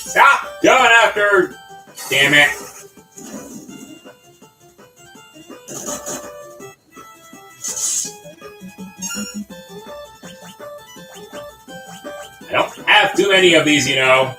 Stop going after! Damn it! I don't have too many of these, you know.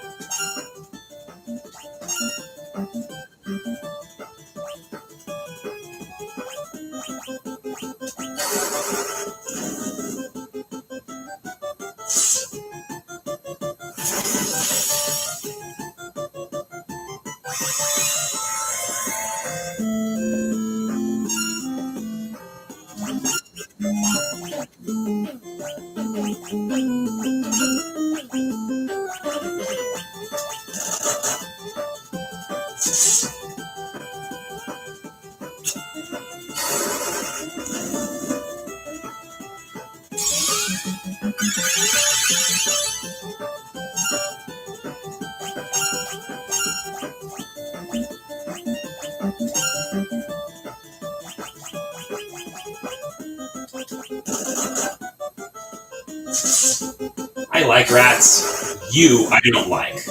I like rats. You, I don't like.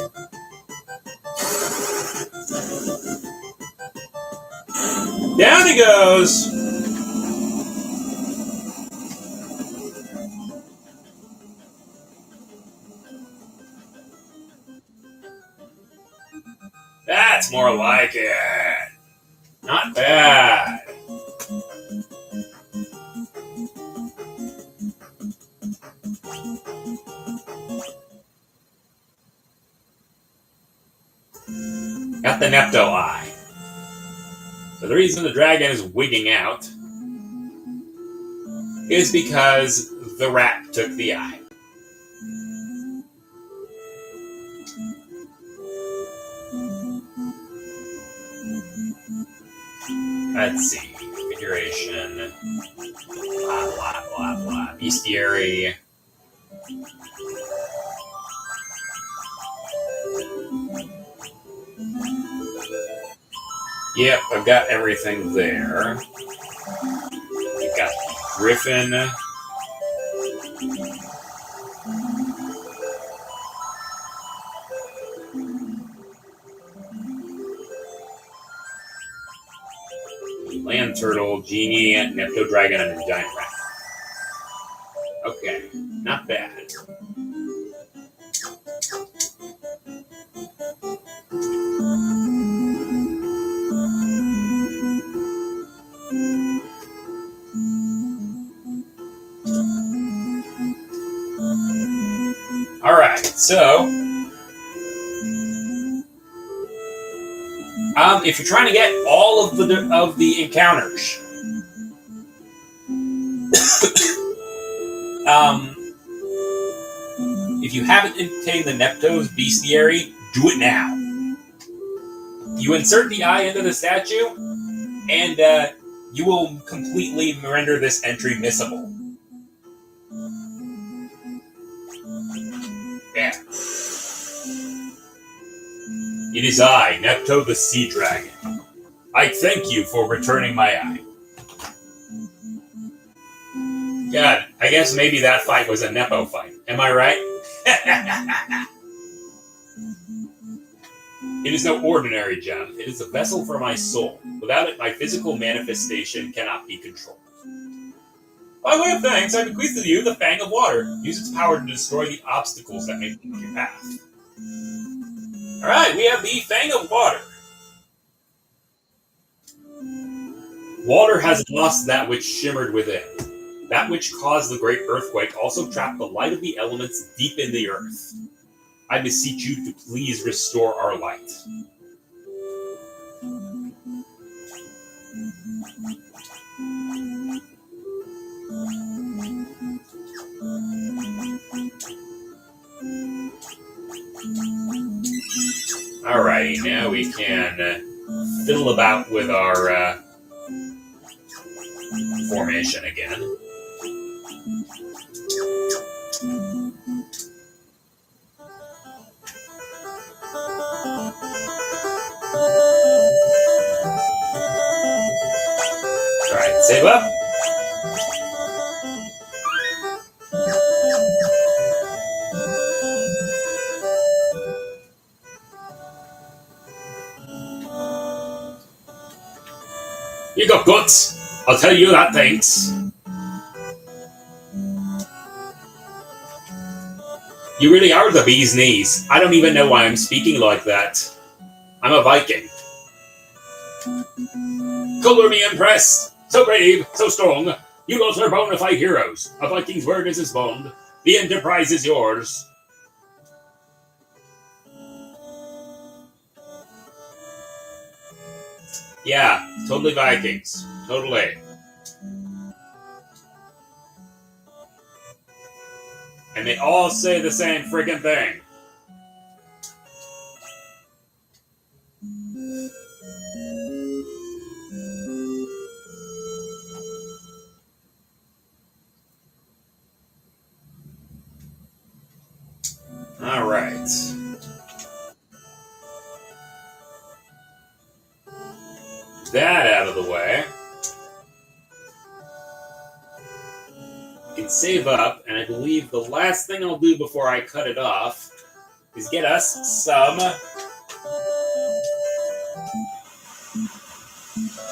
Down he goes! That's more like it. Not bad. Got the Nepto eye. So the reason the dragon is wigging out is because the rat took the eye. Let's see. Configuration. Blah. Bestiary. Yep, I've got everything there. We've got Griffin. turtle, genie, Nepto dragon, and a giant rat. Okay, not bad. Alright, so if you're trying to get all of the encounters, if you haven't obtained the Nepto's bestiary, do it now. You insert the eye into the statue, and you will completely render this entry missable. Yeah. It is I, Nepto the Sea Dragon. I thank you for returning my eye. God, I guess maybe that fight was a Nepo fight. Am I right? It is no ordinary gem. It is a vessel for my soul. Without it, my physical manifestation cannot be controlled. By way of thanks, I bequeath to you the Fang of Water. Use its power to destroy the obstacles that may block your path. Alright, we have the Fang of Water. Water has lost that which shimmered within. That which caused the great earthquake also trapped the light of the elements deep in the earth. I beseech you to please restore our light. Alrighty, now we can fiddle about with our formation again. Alright, save up. You got guts. I'll tell you that, thanks. You really are the bee's knees. I don't even know why I'm speaking like that. I'm a Viking. Color me impressed. So brave, so strong. You lot are bona fide heroes. A Viking's word is his bond. The enterprise is yours. Yeah, totally Vikings. Totally. And they all say the same friggin' thing. All right. That out of the way. We can save up, and I believe the last thing I'll do before I cut it off is get us some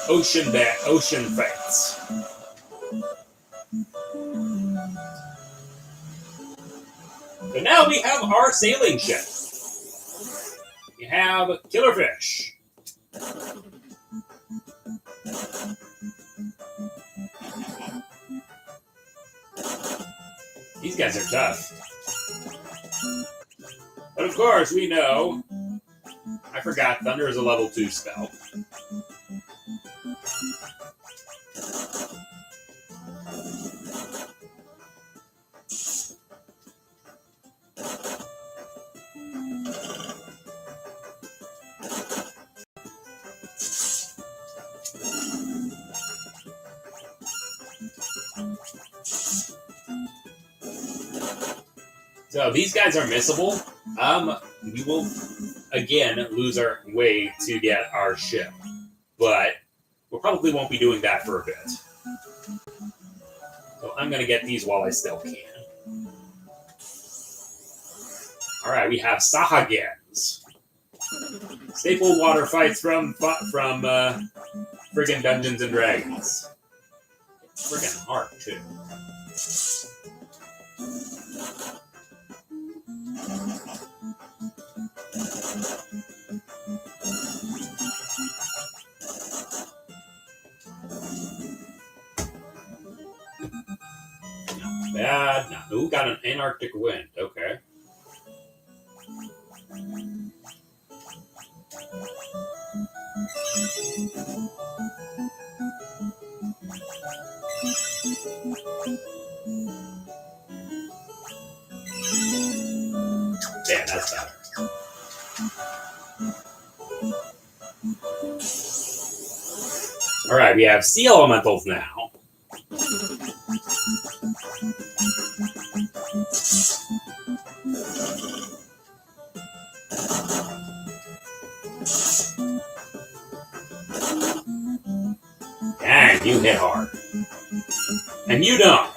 ocean fates. So now we have our sailing ship. We have killerfish. These guys are tough. But of course, we know... I forgot, Thunder is a level 2 spell. So these guys are missable. We will again lose our way to get our ship, but we probably won't be doing that for a bit. So I'm gonna get these while I still can. All right, we have Sahagins. Staple water fights from Friggin' Dungeons and Dragons. Friggin' hard, too. Not bad. Not, ooh, got an Antarctic wind. Okay. Yeah, that's better. Alright, we have sea elementals now. Dang, you hit hard. And you don't.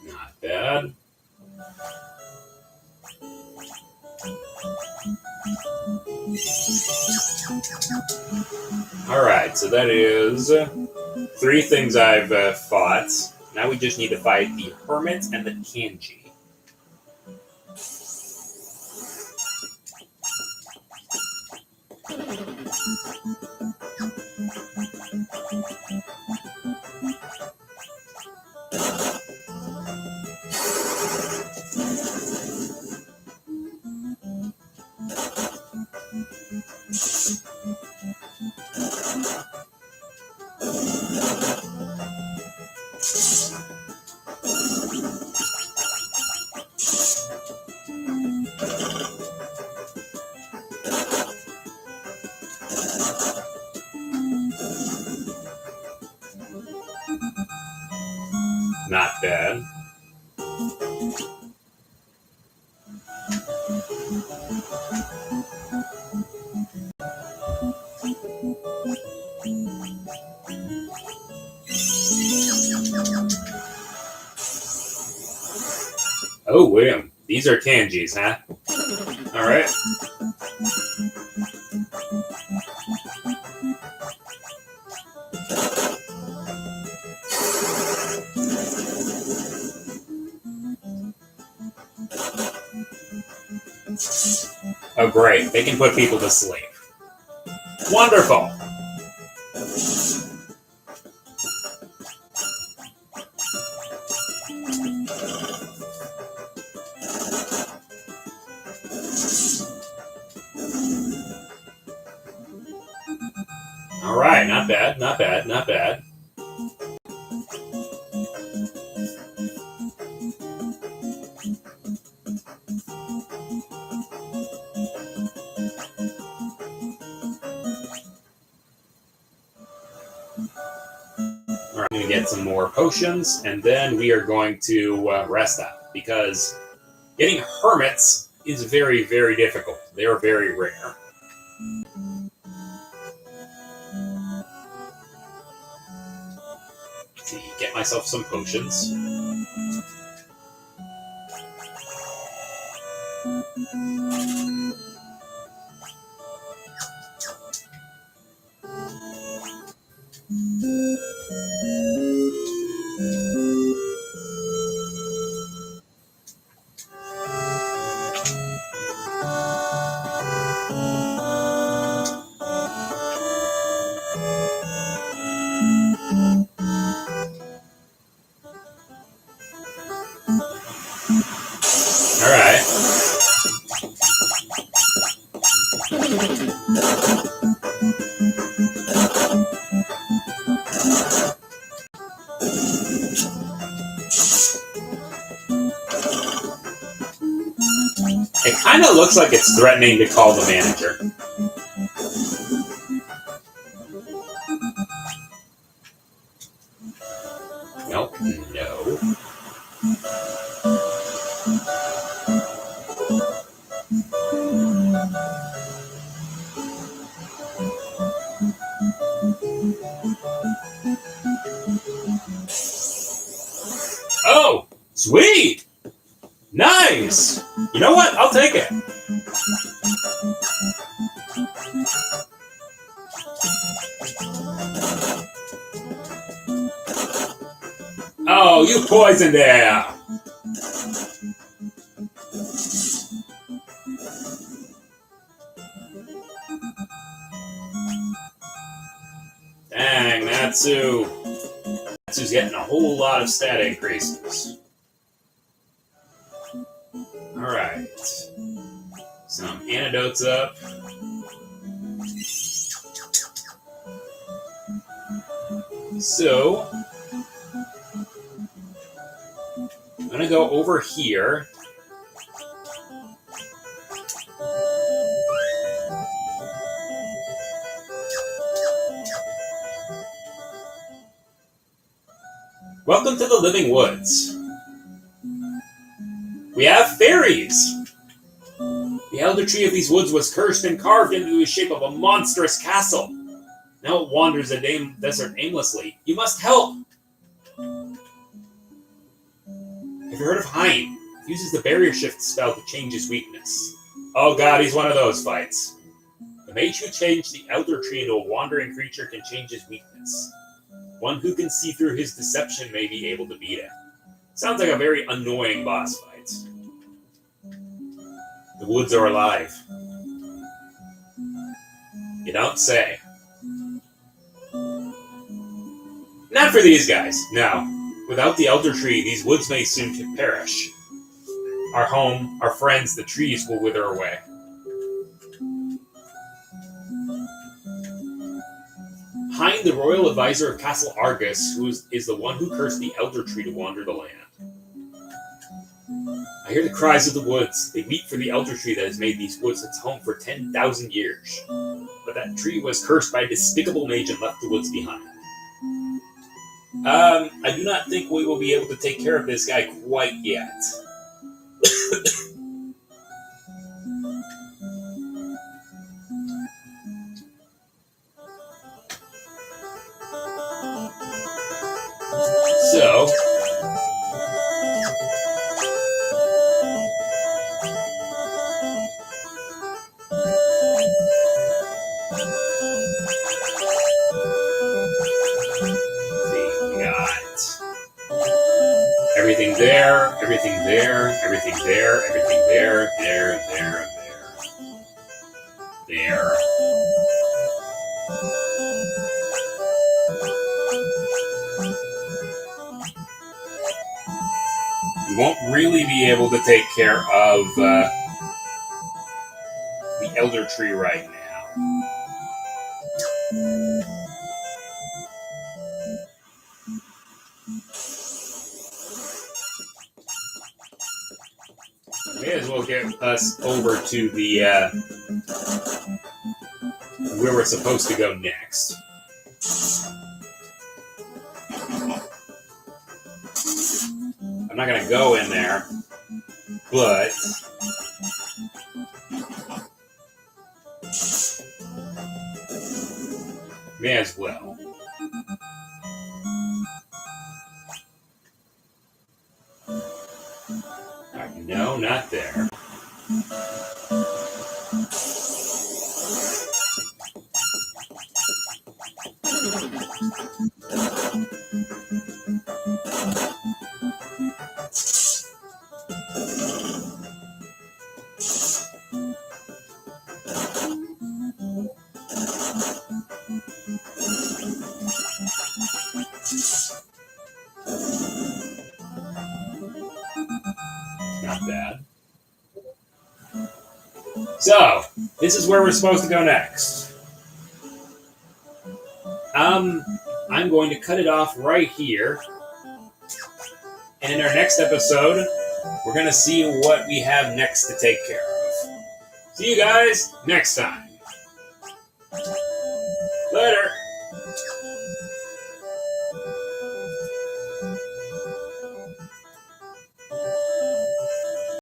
Not bad. Alright, so that is 3 things I've fought. Now we just need to fight the Hermit and the Kanji. Not bad. Oh, William. These are kanjis, huh? Alright. Oh, great. They can put people to sleep. Wonderful. Alright, not bad, not bad, not bad. Alright, I'm going to get some more potions, and then we are going to rest up, because getting hermits is very, very difficult. They are very rare. Let's see, get myself some potions. Alright. It kind of looks like it's threatening to call the manager. Nope, no. Oh, sweet! Nice! You know what? I'll take it. Oh, you poisoned air! Dang, Natsu. Natsu's getting a whole lot of stat increases. Alright. Some antidotes up. So, I'm going to go over here. Welcome to the Living Woods. We have fairies! The elder tree of these woods was cursed and carved into the shape of a monstrous castle. Now it wanders the desert aimlessly. You must help! Have you heard of Hein? He uses the barrier shift spell to change his weakness. Oh god, he's one of those fights. The mage who changed the elder tree into a wandering creature can change his weakness. One who can see through his deception may be able to beat it. Sounds like a very annoying boss fight. The woods are alive. You don't say. Not for these guys, no. Without the elder tree, these woods may soon perish. Our home, our friends, the trees will wither away. Hein, the royal advisor of Castle Argus, who is the one who cursed the elder tree to wander the land. I hear the cries of the woods. They weep for the elder tree that has made these woods its home for 10,000 years. But that tree was cursed by a despicable mage and left the woods behind. I do not think we will be able to take care of this guy quite yet. So, everything there, everything there, everything there, everything there, there. We won't really be able to take care of the elder tree right now. May as well get us over to the where we're supposed to go next. I'm not gonna go in there, but may as well. No, not there. Not bad. So, this is where we're supposed to go next. I'm going to cut it off right here. And in our next episode, we're going to see what we have next to take care of. See you guys next time. Later.